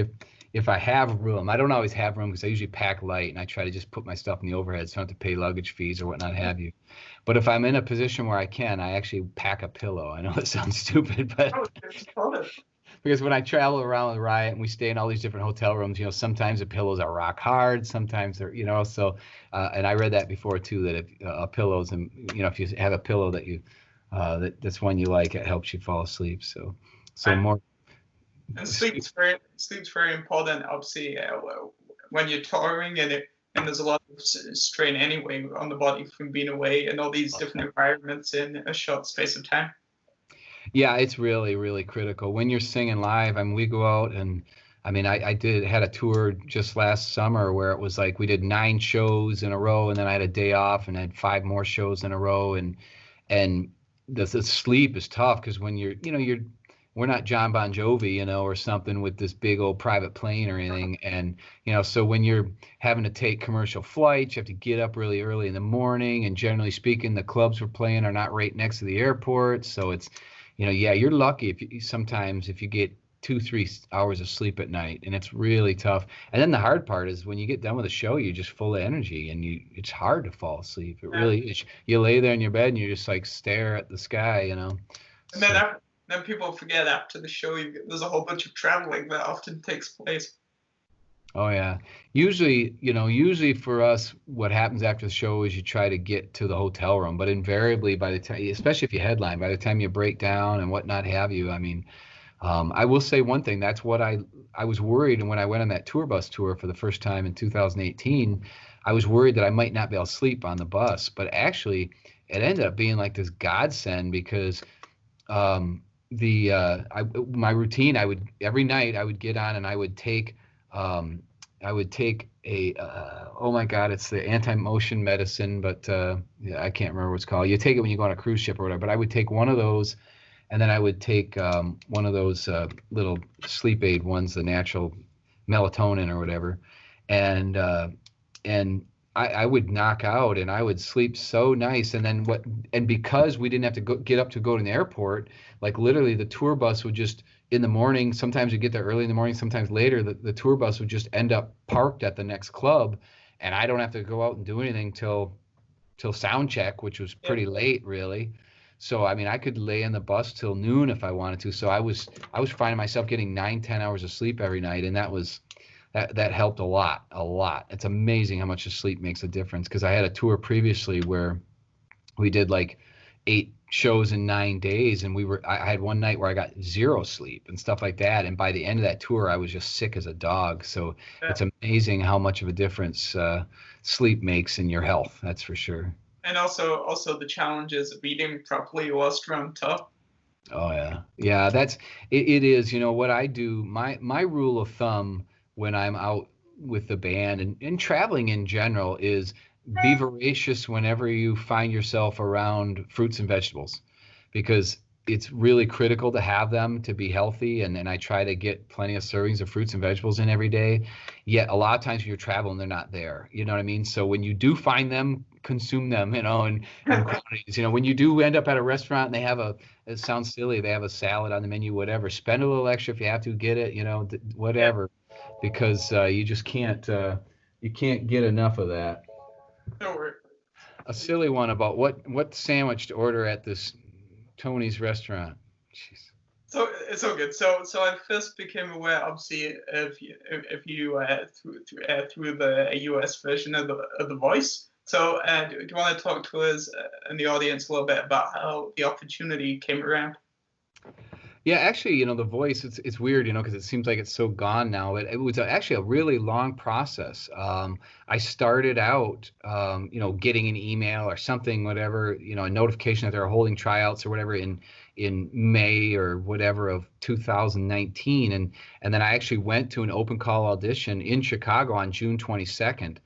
B: if I have room, I don't always have room because I usually pack light and I try to just put my stuff in the overhead so I don't have to pay luggage fees or whatnot have you. But if I'm in a position where I can, I actually pack a pillow. I know it sounds stupid, but because when I travel around with Riot and we stay in all these different hotel rooms, sometimes the pillows are rock hard, sometimes they're, so, and I read that before too, that if pillows, and if you have a pillow that you, that's one you like, it helps you fall asleep. So more.
A: And sleep's very important, obviously, when you're touring, and there's a lot of strain anyway on the body from being away and all these different environments in a short space of time.
B: Yeah, it's really, really critical when you're singing live. I mean, we go out and I mean, I had a tour just last summer where it was like we did 9 shows in a row, and then I had a day off and I had 5 more shows in a row, and the sleep is tough because when we're not John Bon Jovi, or something with this big old private plane or anything, and so when you're having to take commercial flights, you have to get up really early in the morning, and generally speaking, the clubs we're playing are not right next to the airport, so it's yeah, you're lucky sometimes if you get 2, 3 hours of sleep at night, and it's really tough. And then the hard part is when you get done with a show, you're just full of energy, and it's hard to fall asleep. It really is. You lay there in your bed and you just like stare at the sky.
A: And
B: So,
A: then people forget after the show, there's a whole bunch of traveling that often takes place.
B: oh yeah. Usually for us, what happens after the show is you try to get to the hotel room, but invariably by the time, especially if you headline, by the time you break down and whatnot have you, I mean, I will say one thing. That's what I was worried, and when I went on that tour bus tour for the first time in 2018, I was worried that I might not be able to sleep on the bus. But actually, it ended up being like this godsend because my routine, I would every night I would get on and I would take a oh my God, it's the anti-motion medicine, but yeah, I can't remember what it's called. You take it when you go on a cruise ship or whatever. But I would take one of those, and then I would take one of those little sleep aid ones, the natural melatonin or whatever, and I would knock out and I would sleep so nice. And then because we didn't have to get up to go to the airport, like literally the tour bus would just in the morning, sometimes you get there early in the morning, sometimes later, the tour bus would just end up parked at the next club, and I don't have to go out and do anything till sound check, which was pretty late really. So I mean, I could lay in the bus till noon if I wanted to. So I was finding myself getting 9, 10 hours of sleep every night, and that helped a lot, a lot. It's amazing how much the sleep makes a difference. Because I had a tour previously where we did like 8 shows in 9 days, and I had one night where I got 0 sleep and stuff like that. And by the end of that tour, I was just sick as a dog. So it's amazing how much of a difference sleep makes in your health. That's for sure.
A: And also the challenges of eating properly whilst around tough.
B: Oh yeah, it is. What I do, my rule of thumb when I'm out with the band and traveling in general is be voracious whenever you find yourself around fruits and vegetables, because it's really critical to have them to be healthy. And I try to get plenty of servings of fruits and vegetables in every day. Yet a lot of times when you're traveling, they're not there. You know what I mean? So when you do find them, consume them, in quantities. When you do end up at a restaurant and they have it sounds silly, they have a salad on the menu, whatever, spend a little extra if you have to, get it, whatever, because you just can't get enough of that.
A: Don't worry.
B: A silly one about what sandwich to order at this Tony's restaurant. Jeez.
A: So it's all good. So I first became aware, obviously, of you through the US version of the Voice. So do you want to talk to us and the audience a little bit about how the opportunity came around?
B: Yeah, actually, The Voice, it's weird, because it seems like it's so gone now. But it was actually a really long process. I started out, getting an email or something, whatever, a notification that they're holding tryouts or whatever in May or whatever of 2019, and then I actually went to an open call audition in Chicago on June 22nd.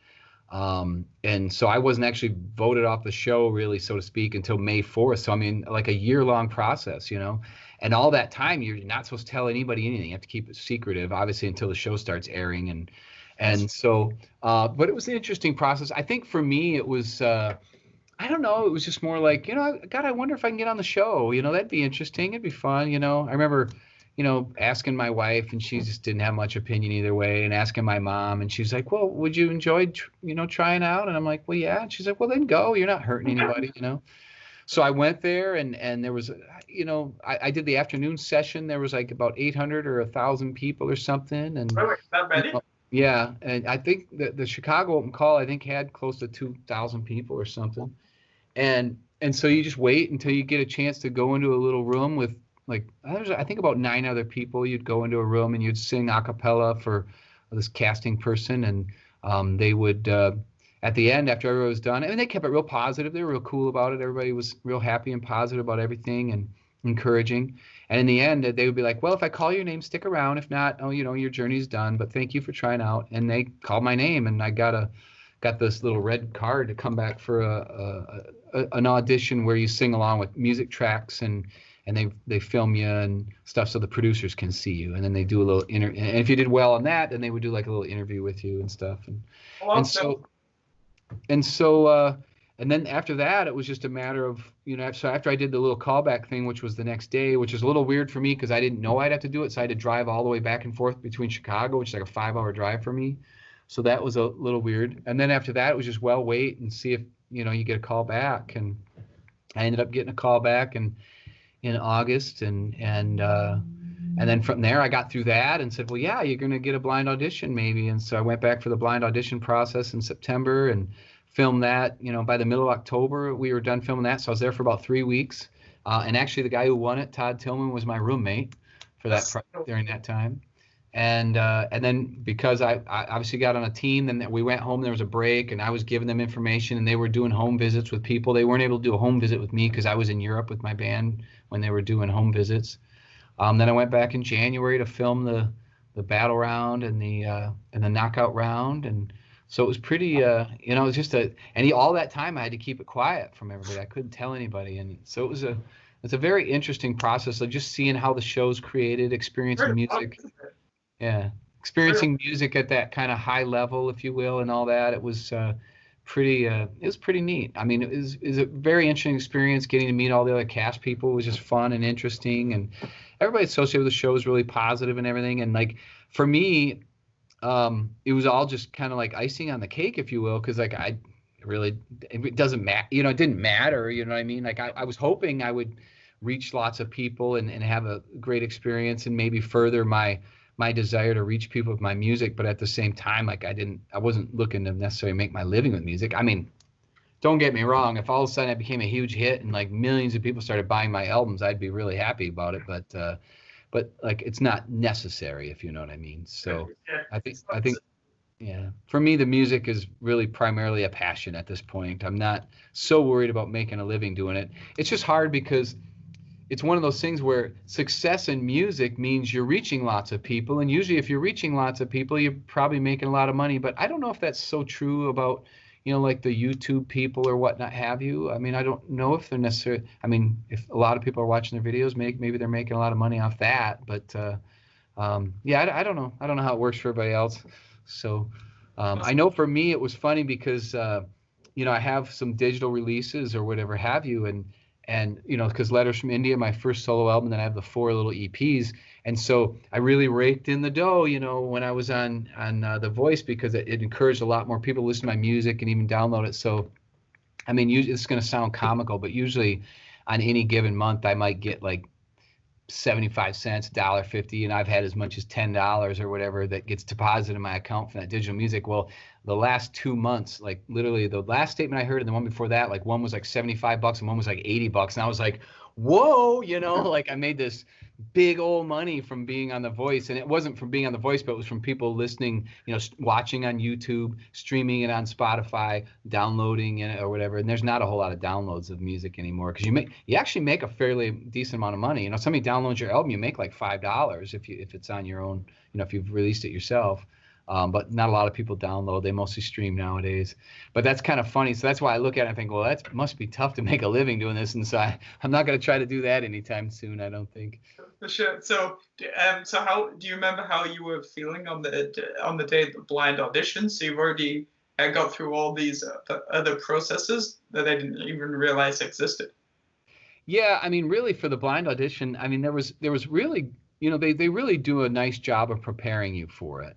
B: And so I wasn't actually voted off the show, really, so to speak, until May 4th. So I mean, like a year-long process, and all that time you're not supposed to tell anybody anything. You have to keep it secretive, obviously, until the show starts airing. And so, but it was an interesting process. I think for me, it was, I don't know, it was just more like, God, I wonder if I can get on the show. That'd be interesting. It'd be fun. I remember, asking my wife, and she just didn't have much opinion either way, and asking my mom, and she's like, well, would you enjoy, trying out? And I'm like, well, yeah. And she's like, well, then go. You're not hurting anybody, So I went there, and there was, I did the afternoon session. There was like about 800 or 1,000 people or something. And
A: Not many?
B: yeah, and I think that the Chicago Open Call, I think, had close to 2,000 people or something. And so you just wait until you get a chance to go into a little room with, like, I think about 9 other people. You'd go into a room and you'd sing a cappella for this casting person, and they would, at the end, after everybody was done, I mean, they kept it real positive. They were real cool about it. Everybody was real happy and positive about everything. encouraging. And in the end, they would be like, well, if I call your name, stick around. If not, oh, your journey's done. But thank you for trying out. And they called my name, and I got this little red card to come back for an audition where you sing along with music tracks, and they film you and stuff so the producers can see you. And then they do a little and if you did well on that, then they would do like a little interview with you and stuff. And then after that, it was just a matter of, so after I did the little callback thing, which was the next day, which was a little weird for me because I didn't know I'd have to do it. So I had to drive all the way back and forth between Chicago, which is like a 5-hour drive for me. So that was a little weird. And then after that, it was just, well, wait and see if, you get a call back. And I ended up getting a call back in August. And then from there, I got through that and said, well, yeah, you're going to get a blind audition maybe. And so I went back for the blind audition process in September and filmed that. By the middle of October, we were done filming that. So I was there for about 3 weeks. And actually, the guy who won it, Todd Tillman, was my roommate for that during that time. And then because I obviously got on a team, then we went home, there was a break, and I was giving them information, and they were doing home visits with people. They weren't able to do a home visit with me because I was in Europe with my band when they were doing home visits. Then I went back in January to film the battle round and the knockout round. And so it was pretty, it was just all that time I had to keep it quiet from everybody. I couldn't tell anybody. And so it's a very interesting process of just seeing how the show's created, experiencing music. Yeah, experiencing music at that kind of high level, if you will, and all that. It was pretty neat. I mean, it was a very interesting experience getting to meet all the other cast people. It was just fun and interesting, and everybody associated with the show was really positive and everything. And like for me, it was all just kind of like icing on the cake, if you will, because like it doesn't matter, it didn't matter, you know what I mean? Like I was hoping I would reach lots of people and have a great experience and maybe further my desire to reach people with my music, but at the same time, like I wasn't looking to necessarily make my living with music. I mean, don't get me wrong, if all of a sudden I became a huge hit and like millions of people started buying my albums, I'd be really happy about it. But like it's not necessary, if you know what I mean. So I think yeah, for me the music is really primarily a passion at this point. I'm not so worried about making a living doing it. It's just hard because it's one of those things where success in music means you're reaching lots of people. And usually if you're reaching lots of people, you're probably making a lot of money. But I don't know if that's so true about, like the YouTube people or whatnot have you. I mean, I don't know if they're necessarily, if a lot of people are watching their videos, maybe they're making a lot of money off that. But yeah, I don't know. I don't know how it works for everybody else. So I know for me, it was funny because, I have some digital releases or whatever have you. And because Letters from India, my first solo album, then I have the 4 little EPs. And so I really raked in the dough, when I was on The Voice, because it encouraged a lot more people to listen to my music and even download it. So, it's going to sound comical, but usually on any given month, I might get like 75 cents, $1.50, and I've had as much as $10 or whatever that gets deposited in my account from that digital music. Well, the last 2 months, like literally the last statement I heard and the one before that, like one was like $75 and one was like $80. And I was like, whoa, like I made this big old money from being on The Voice. And it wasn't from being on The Voice, but it was from people listening, watching on YouTube, streaming it on Spotify, downloading it or whatever. And there's not a whole lot of downloads of music anymore because you actually make a fairly decent amount of money. Somebody downloads your album, you make like $5 if it's on your own, if you've released it yourself. But not a lot of people download. They mostly stream nowadays. But that's kind of funny. So that's why I look at it and think, well, that must be tough to make a living doing this. And so I'm not going to try to do that anytime soon, I don't think.
A: For sure. So how do you remember how you were feeling on the day of the blind audition? So you've already got through all these other processes that I didn't even realize existed.
B: Yeah, really for the blind audition, there was really, they really do a nice job of preparing you for it,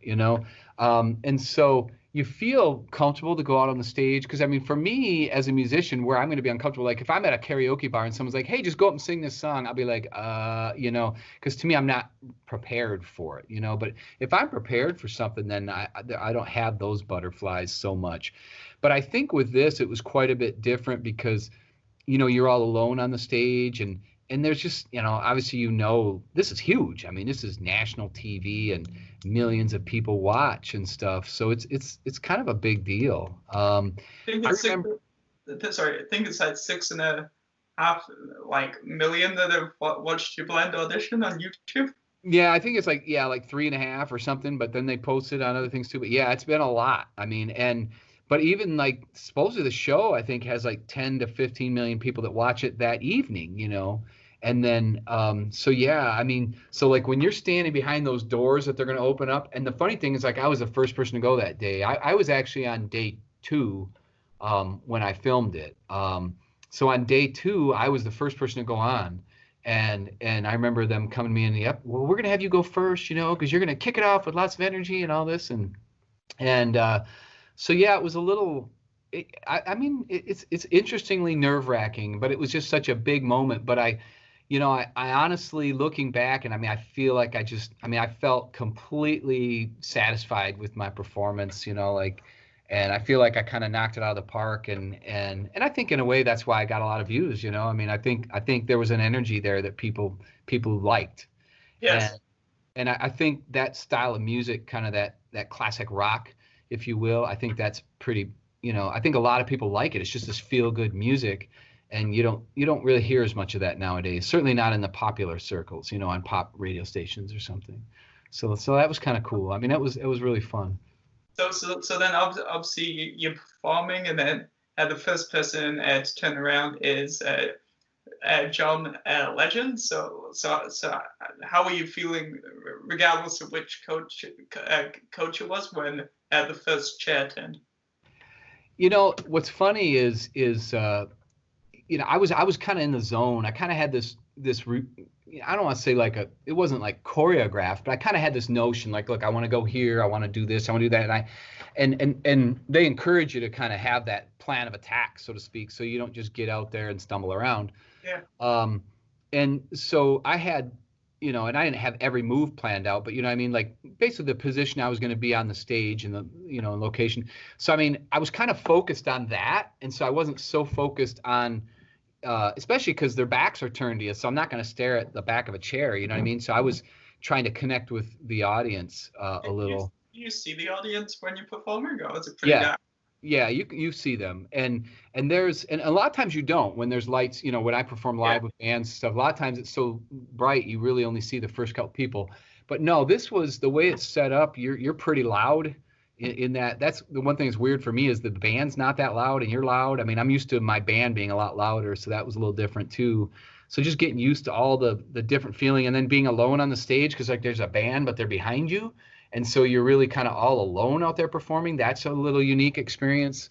B: and so you feel comfortable to go out on the stage. Because for me as a musician, where I'm going to be uncomfortable, like if I'm at a karaoke bar and someone's like, hey, just go up and sing this song, I'll be like, because to me I'm not prepared for it, but if I'm prepared for something, then I don't have those butterflies so much. But I think with this it was quite a bit different because you're all alone on the stage, and there's just, obviously, this is huge. this is national TV and millions of people watch and stuff. So it's kind of a big deal.
A: I think it's like 6 in a half like million that have watched your blind audition on YouTube?
B: Yeah, I think it's like, yeah, like 3.5 or something, but then they posted on other things too. But yeah, it's been a lot. I mean, but even like supposedly the show, I think, has like 10 to 15 million people that watch it that evening, And then so yeah, I mean, so like when you're standing behind those doors that they're gonna open up, and the funny thing is, like, I was the first person to go that day. I was actually on day 2 when I filmed it. So on day 2, I was the first person to go on. And I remember them coming to me and, yep, well, we're gonna have you go first, because you're gonna kick it off with lots of energy and all this, and so yeah, it was a little. I mean, it's interestingly nerve-wracking, but it was just such a big moment. But I honestly, looking back, and I mean, I feel like I felt completely satisfied with my performance, like. And I feel like I kind of knocked it out of the park, and I think in a way that's why I got a lot of views. I mean, I think there was an energy there that people liked.
A: Yes.
B: And I think that style of music, kind of that classic rock, if you will, I think that's pretty. I think a lot of people like it. It's just this feel good music, and you don't really hear as much of that nowadays. Certainly not in the popular circles, on pop radio stations or something. So that was kind of cool. I mean, it was really fun.
A: So then obviously you're performing, and then the first person to turn around is John Legend. So how are you feeling, regardless of which coach it was, when the first chair turned?
B: What's funny is I was kind of in the zone. I kind of had this I don't want to say it wasn't like choreographed, but I kind of had this notion like, look, I want to go here, I want to do this, I want to do that, and they encourage you to kind of have that plan of attack, so to speak, so you don't just get out there and stumble around.
A: Yeah.
B: And so I had, and I didn't have every move planned out, but I mean, like basically the position I was going to be on the stage and the location. So I mean, I was kind of focused on that, and so I wasn't so focused on. Especially because their backs are turned to you, so I'm not going to stare at the back of a chair. You know what I mean? So I was trying to connect with the audience a little.
A: You see the audience when you're performing, or is it pretty dark?
B: Yeah, you see them, and a lot of times you don't when there's lights. When I perform live with bands and stuff, a lot of times it's so bright you really only see the first couple people. But no, this was the way it's set up. You're pretty loud. In that, that's the one thing that's weird for me is the band's not that loud and you're loud. I mean, I'm used to my band being a lot louder, so that was a little different too. So just getting used to all the different feeling, and then being alone on the stage because like there's a band but they're behind you, and so you're really kind of all alone out there performing. That's a little unique experience.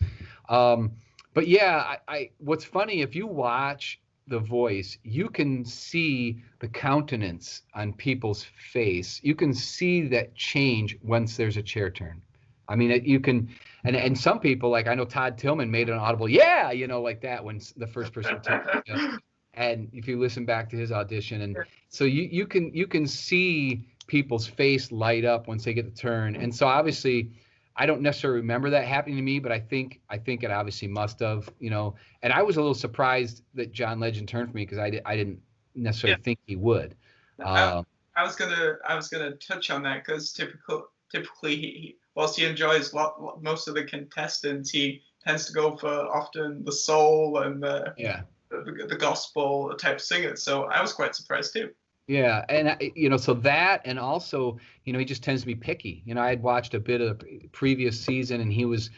B: But yeah, I what's funny, if you watch The Voice, you can see the countenance on people's face. You can see that change once there's a chair turn. I mean, you can, and some people, like I know Todd Tillman made an audible, yeah, like that when the first person took it. And if you listen back to his audition, and so you can see people's face light up once they get the turn. And so obviously, I don't necessarily remember that happening to me, but I think it obviously must have, And I was a little surprised that John Legend turned for me because I didn't necessarily think he would.
A: I was gonna touch on that because typically he whilst he enjoys most of the contestants, he tends to go for often the soul and the gospel type singers. So I was quite surprised too.
B: Yeah, and so that, and also, he just tends to be picky. I had watched a bit of the previous season, and he was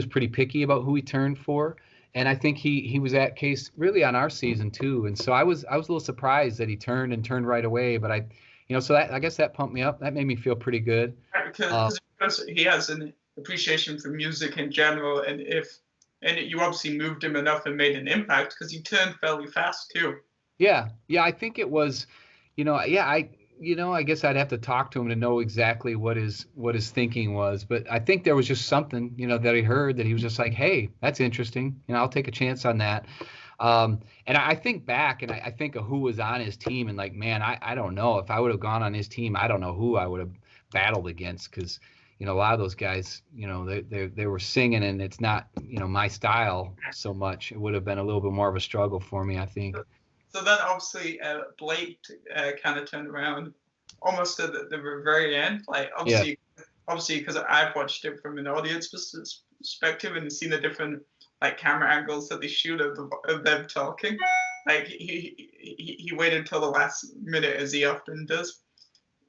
B: pretty picky about who he turned for, and I think he was that case really on our season too. And so I was a little surprised that he turned right away, but so that, I guess that pumped me up. That made me feel pretty good.
A: Because he has an appreciation for music in general, and you obviously moved him enough and made an impact because he turned fairly fast too.
B: Yeah, I think it was, I guess I'd have to talk to him to know exactly what his thinking was, but I think there was just something, that he heard that he was just like, hey, that's interesting. I'll take a chance on that. And I think back, and I think of who was on his team, and like, man, I don't know if I would have gone on his team. I don't know who I would have battled against, because a lot of those guys, they were singing, and it's not my style so much. It would have been a little bit more of a struggle for me, I think.
A: So then obviously Blake kind of turned around almost at the very end, like obviously because I've watched it from an audience perspective and seen the different like camera angles that they shoot of them talking. Like he waited till the last minute, as he often does.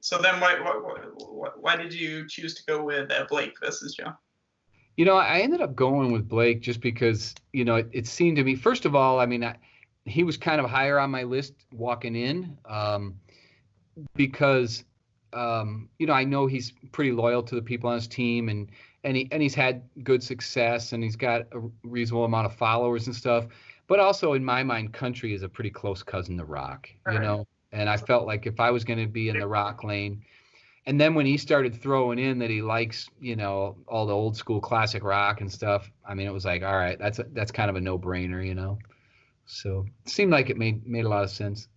A: So then, why did you choose to go with Blake versus John?
B: I ended up going with Blake just because, it seemed to me, first of all, I mean, he was kind of higher on my list walking in, because, I know he's pretty loyal to the people on his team, and he's had good success, and he's got a reasonable amount of followers and stuff. But also, in my mind, country is a pretty close cousin to rock, and I felt like if I was going to be in the rock lane. And then when he started throwing in that he likes, all the old school classic rock and stuff, I mean, it was like, all right, that's kind of a no-brainer, So it seemed like it made a lot of sense.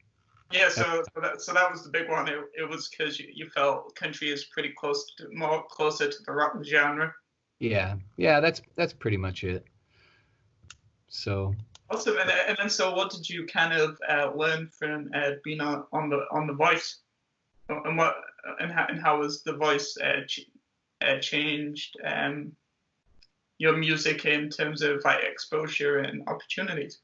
A: Yeah, so that was the big one. It was because you felt country is pretty closer to the rock genre.
B: Yeah, that's pretty much it. So.
A: Awesome, and then so what did you kind of learn from being on the Voice, and how was the Voice changed your music in terms of like exposure and opportunities?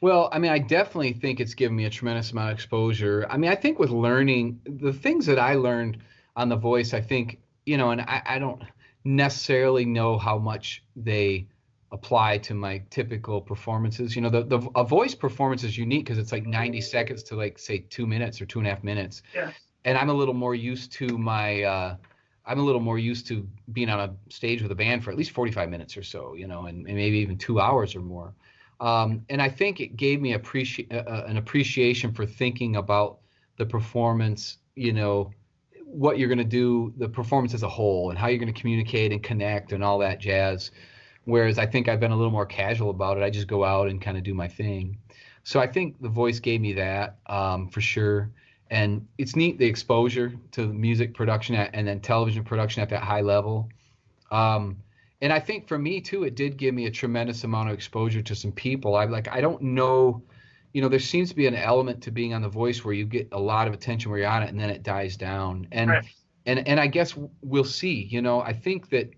B: Well, I mean, I definitely think it's given me a tremendous amount of exposure. I mean, I think with learning, the things that I learned on The Voice, I think, and I don't necessarily know how much they apply to my typical performances. A Voice performance is unique because it's like 90 seconds to like, say, 2 minutes or 2.5 minutes.
A: Yeah.
B: And I'm a little more used to being on a stage with a band for at least 45 minutes or so, and maybe even 2 hours or more. And I think it gave me an appreciation for thinking about the performance, what you're going to do, the performance as a whole, and how you're going to communicate and connect and all that jazz. Whereas I think I've been a little more casual about it. I just go out and kind of do my thing. So I think The Voice gave me that, for sure. And it's neat, the exposure to music production and then television production at that high level. And I think for me too, it did give me a tremendous amount of exposure to some people. I don't know, there seems to be an element to being on The Voice where you get a lot of attention where you're on it and then it dies down. And
A: right.
B: and I guess we'll see. I think that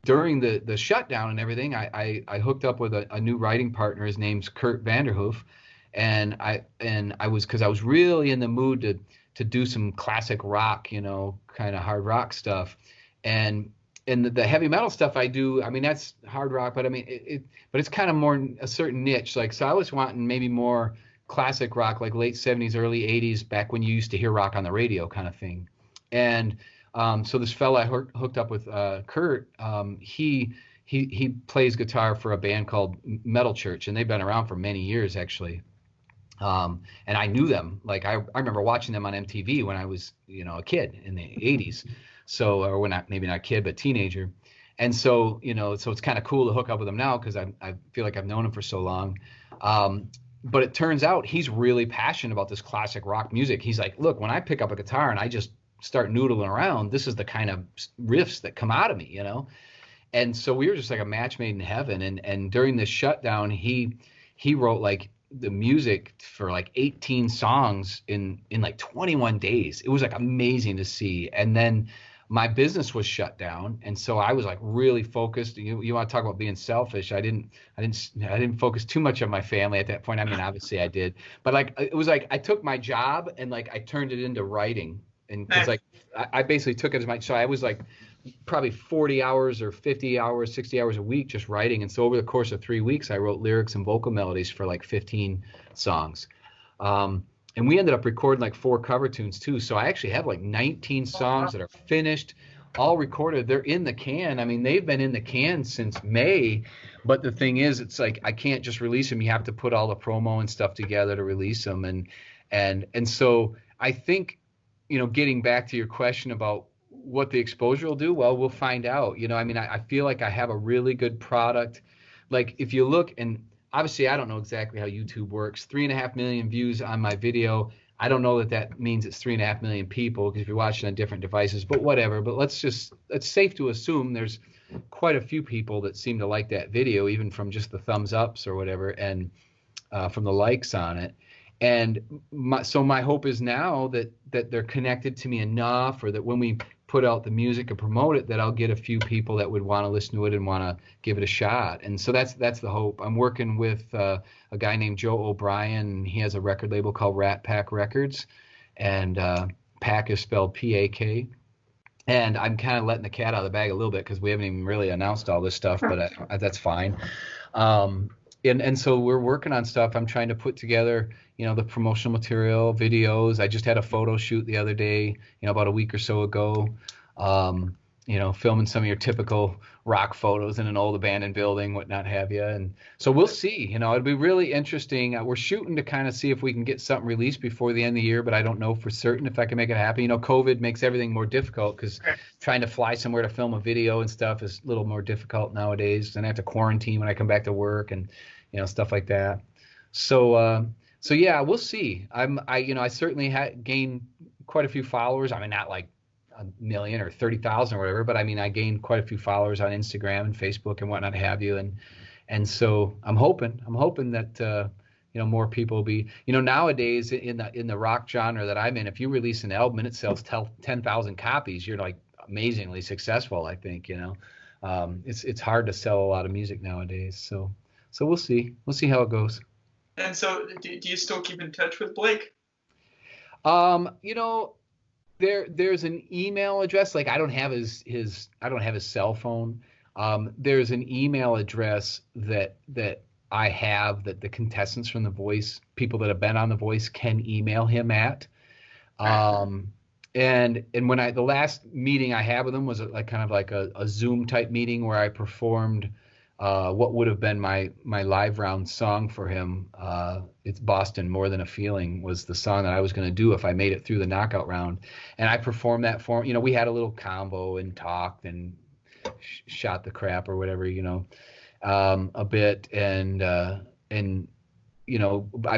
B: during the shutdown and everything, I hooked up with a new writing partner. His name's Kurt Vanderhoof, and I was really in the mood to do some classic rock, kind of hard rock stuff, and the heavy metal stuff I do, I mean, that's hard rock, but I mean, but it's kind of more a certain niche. Like, so I was wanting maybe more classic rock, like late 70s, early 80s, back when you used to hear rock on the radio kind of thing. And so this fella I hooked up with, Kurt, he plays guitar for a band called Metal Church, and they've been around for many years, actually. And I knew them. Like, I remember watching them on MTV when I was, a kid in the 80s. So, or when maybe not a kid, but teenager. And so, so it's kind of cool to hook up with him now because I feel like I've known him for so long. But it turns out he's really passionate about this classic rock music. He's like, look, when I pick up a guitar and I just start noodling around, this is the kind of riffs that come out of me, And so we were just like a match made in heaven. And during this shutdown, he wrote like the music for like 18 songs in like 21 days. It was like amazing to see. And then my business was shut down, and so I was like really focused. You want to talk about being selfish? I didn't focus too much on my family at that point. I mean, obviously I did, but like it was like I took my job and like I turned it into writing, and because like I basically took it as my. So I was like probably 40 hours or 50 hours, 60 hours a week just writing, and so over the course of 3 weeks, I wrote lyrics and vocal melodies for like 15 songs. And we ended up recording like 4 cover tunes too. So I actually have like 19 songs that are finished, all recorded. They're in the can. I mean, they've been in the can since May. But the thing is, it's like I can't just release them. You have to put all the promo and stuff together to release them. And so I think, getting back to your question about what the exposure will do, well, we'll find out. I mean, I feel like I have a really good product. Like if you look, and obviously, I don't know exactly how YouTube works. 3.5 million views on my video. I don't know that means it's 3.5 million people because if you're watching on different devices, but whatever. But it's safe to assume there's quite a few people that seem to like that video, even from just the thumbs ups or whatever, and from the likes on it. And so my hope is now that they're connected to me enough, or that when we put out the music and promote it, that I'll get a few people that would want to listen to it and want to give it a shot. And so that's the hope. I'm working with a guy named Joe O'Brien. He has a record label called Rat Pack Records, and Pack is spelled P-A-K. And I'm kind of letting the cat out of the bag a little bit because we haven't even really announced all this stuff, but that's fine. And so we're working on stuff. I'm trying to put together, the promotional material, videos. I just had a photo shoot the other day, about a week or so ago, filming some of your typical rock photos in an old abandoned building, what not have you. And so we'll see, it'll be really interesting. We're shooting to kind of see if we can get something released before the end of the year, but I don't know for certain if I can make it happen. COVID makes everything more difficult because trying to fly somewhere to film a video and stuff is a little more difficult nowadays. And I have to quarantine when I come back to work and, stuff like that. So yeah, we'll see. I certainly gained quite a few followers. I mean, not like a million or 30,000 or whatever, but I mean, I gained quite a few followers on Instagram and Facebook and whatnot have you. And so I'm hoping that, more people will be, nowadays in the rock genre that I'm in, if you release an album and it sells 10,000 copies, you're like amazingly successful. I think, it's hard to sell a lot of music nowadays. So we'll see how it goes.
A: And so do you still keep in touch with Blake?
B: There's an email address. Like I don't have his cell phone. There's an email address that I have that the contestants from The Voice, people that have been on The Voice, can email him at. And when the last meeting I had with him was a Zoom type meeting where I performed what would have been my live round song for him. It's Boston More Than a Feeling was the song that I was going to do if I made it through the knockout round. And I performed that for him. We had a little combo and talked and shot the crap or whatever, a bit. And I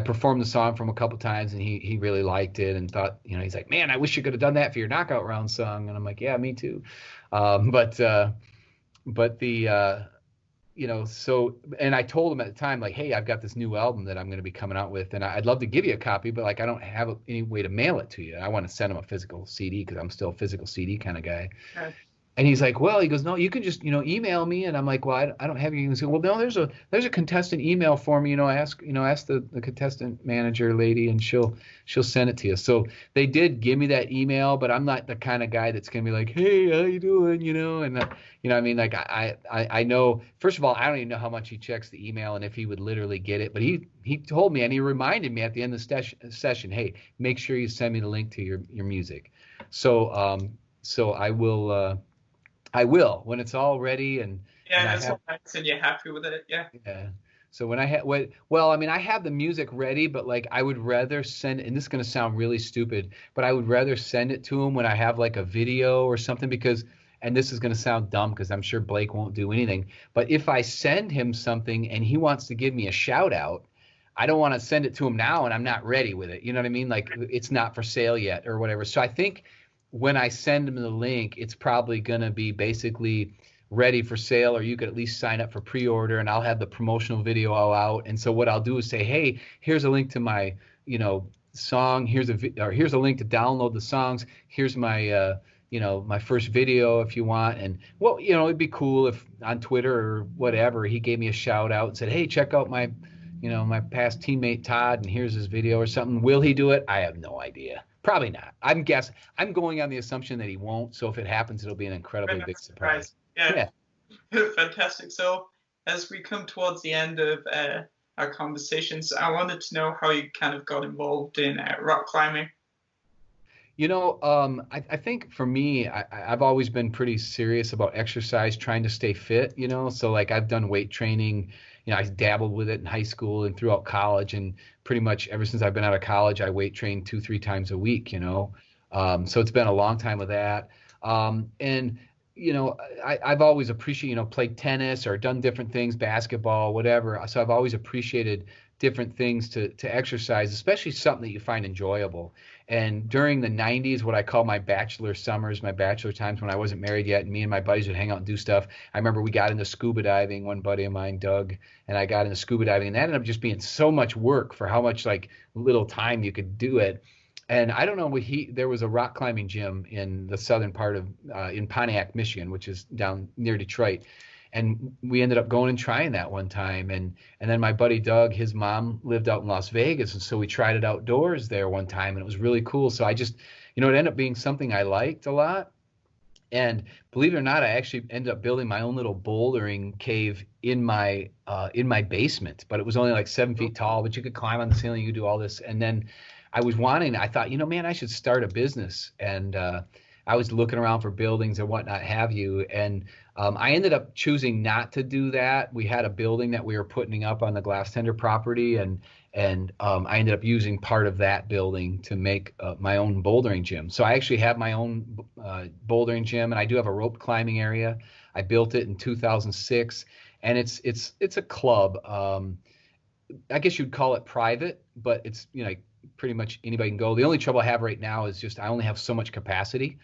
B: performed the song from a couple times and he really liked it and thought, he's like, man, I wish you could have done that for your knockout round song. And I'm like, yeah, me too. But so, and I told him at the time, like, hey, I've got this new album that I'm going to be coming out with, and I'd love to give you a copy, but like, I don't have any way to mail it to you. I want to send him a physical CD because I'm still a physical CD kind of guy. Okay. And he's like, well, he goes, no, you can just, email me. And I'm like, well, I don't have you. He goes, well, no, there's a contestant email form, ask the contestant manager lady and she'll send it to you. So they did give me that email, but I'm not the kind of guy that's going to be like, hey, how you doing? I mean, like I know, first of all, I don't even know how much he checks the email and if he would literally get it, but he told me and he reminded me at the end of the session, hey, make sure you send me the link to your music. So I will when it's all ready and
A: that's all nice and you're happy with it. Yeah.
B: So when I I have the music ready, but like I would rather send, and this is going to sound really stupid, but I would rather send it to him when I have like a video or something because, and this is going to sound dumb because I'm sure Blake won't do anything, but if I send him something and he wants to give me a shout out, I don't want to send it to him now and I'm not ready with it. You know what I mean? Like it's not for sale yet or whatever. So I think when I send him the link, it's probably going to be basically ready for sale, or you could at least sign up for pre-order and I'll have the promotional video all out. And so what I'll do is say, hey, here's a link to my, song. Here's a link to download the songs. Here's my, my first video if you want. And well, it'd be cool if on Twitter or whatever, he gave me a shout out and said, hey, check out my, my past teammate Todd and here's his video or something. Will he do it? I have no idea. Probably not. I'm going on the assumption that he won't. So if it happens, it'll be an incredibly big surprise.
A: Yeah. Fantastic. So as we come towards the end of our conversations, I wanted to know how you kind of got involved in rock climbing.
B: I think for me, I've always been pretty serious about exercise, trying to stay fit, so like I've done weight training, I dabbled with it in high school and throughout college, and pretty much ever since I've been out of college, I weight train 2-3 times a week, so it's been a long time with that. And I've always appreciated, played tennis or done different things, basketball, whatever. So I've always appreciated different things to exercise, especially something that you find enjoyable. And during the 90s, what I call my bachelor summers, my bachelor times when I wasn't married yet, and me and my buddies would hang out and do stuff. I remember we got into scuba diving, one buddy of mine, Doug, and I got into scuba diving, and that ended up just being so much work for how much like little time you could do it. And I don't know, there was a rock climbing gym in the southern part of in Pontiac, Michigan, which is down near Detroit. And we ended up going and trying that one time. And then my buddy Doug, his mom lived out in Las Vegas, and so we tried it outdoors there one time, and it was really cool. So I just, it ended up being something I liked a lot. And believe it or not, I actually ended up building my own little bouldering cave in my basement. But it was only like 7 feet tall, but you could climb on the ceiling, you could do all this. And then I thought, man, I should start a business. And I was looking around for buildings and whatnot have you. And I ended up choosing not to do that. We had a building that we were putting up on the Glastender property, and I ended up using part of that building to make my own bouldering gym. So I actually have my own bouldering gym, and I do have a rope climbing area. I built it in 2006, and it's a club. I guess you'd call it private, but it's pretty much anybody can go. The only trouble I have right now is just I only have so much capacity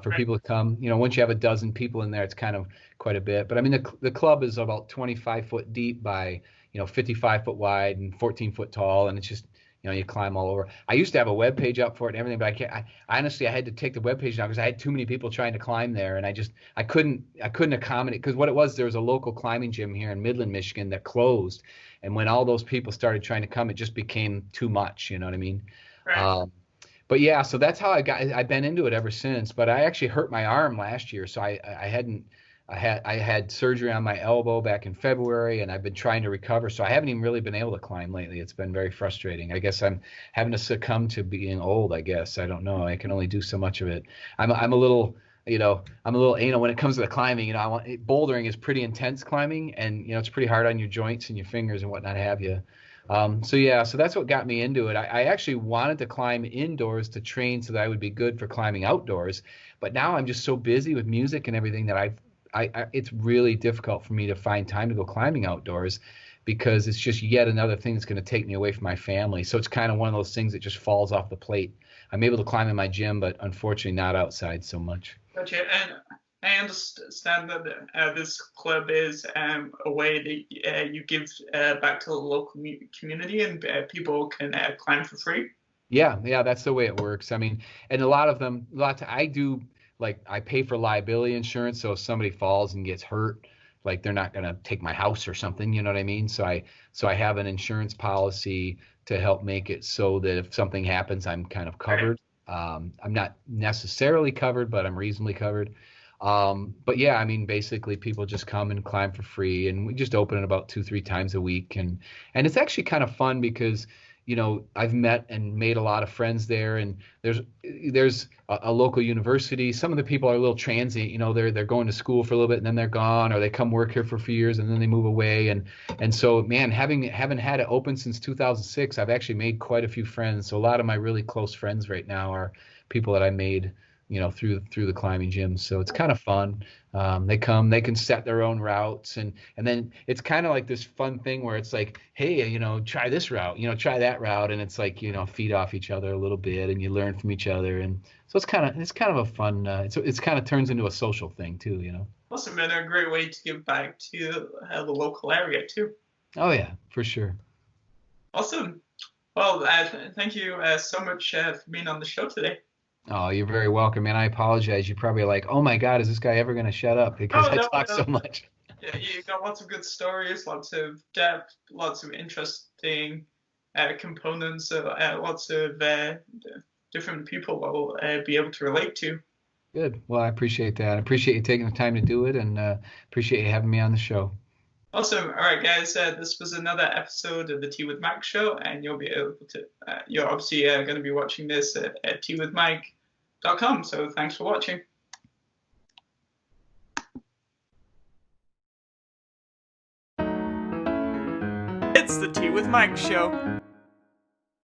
B: for people to come. Once you have a dozen people in there, it's kind of quite a bit. But I mean, the club is about 25 foot deep by 55 foot wide and 14 foot tall, and it's just you climb all over. I used to have a web page up for it and everything, but I can't. I honestly had to take the web page down because I had too many people trying to climb there, and I couldn't accommodate, because what it was, there was a local climbing gym here in Midland, Michigan that closed, and when all those people started trying to come, it just became too much. You know what I mean?
A: Right.
B: But yeah, so that's how I've been into it ever since. But I actually hurt my arm last year, so I had surgery on my elbow back in February, and I've been trying to recover. So I haven't even really been able to climb lately. It's been very frustrating. I guess I'm having to succumb to being old, I guess. I don't know. I can only do so much of it. I'm a little, I'm a little anal when it comes to the climbing. Bouldering is pretty intense climbing, and it's pretty hard on your joints and your fingers and whatnot have you. So that's what got me into it. I actually wanted to climb indoors to train so that I would be good for climbing outdoors. But now I'm just so busy with music and everything that it's really difficult for me to find time to go climbing outdoors, because it's just yet another thing that's going to take me away from my family. So it's kind of one of those things that just falls off the plate. I'm able to climb in my gym, but unfortunately not outside so much.
A: Gotcha. And I understand that this club is a way that you give back to the local community, and people can climb for free.
B: Yeah, that's the way it works. I mean, and I do, like, I pay for liability insurance, so if somebody falls and gets hurt, like, they're not going to take my house or something, you know what I mean? So I have an insurance policy to help make it so that if something happens, I'm kind of covered. I'm not necessarily covered, but I'm reasonably covered. But yeah, I mean, basically people just come and climb for free, and we just open it about 2-3 times a week. And it's actually kind of fun because, I've met and made a lot of friends there, and there's a local university. Some of the people are a little transient, they're going to school for a little bit and then they're gone, or they come work here for a few years and then they move away. And so, man, having had it open since 2006, I've actually made quite a few friends. So a lot of my really close friends right now are people that I made through the climbing gym. So it's kind of fun. They come, they can set their own routes, and then it's kind of like this fun thing where it's like, hey, try this route, try that route, and it's like, feed off each other a little bit, and you learn from each other, and so it's kind of a fun. It's kind of turns into a social thing too.
A: Awesome, and a great way to give back to the local area too.
B: Oh yeah, for sure.
A: Awesome. Well, thank you so much for being on the show today.
B: Oh, you're very welcome, man. I apologize. You're probably like, oh my God, is this guy ever going to shut up? Because I talk so much.
A: Yeah, you got lots of good stories, lots of depth, lots of interesting components, lots of different people will be able to relate to.
B: Good. Well, I appreciate that. I appreciate you taking the time to do it, and appreciate you having me on the show.
A: Awesome. All right, guys. This was another episode of the Tea with Mike show, and you'll be able to. You're obviously going to be watching this at teawithmike.com. So thanks for watching. It's the Tea with Mike show.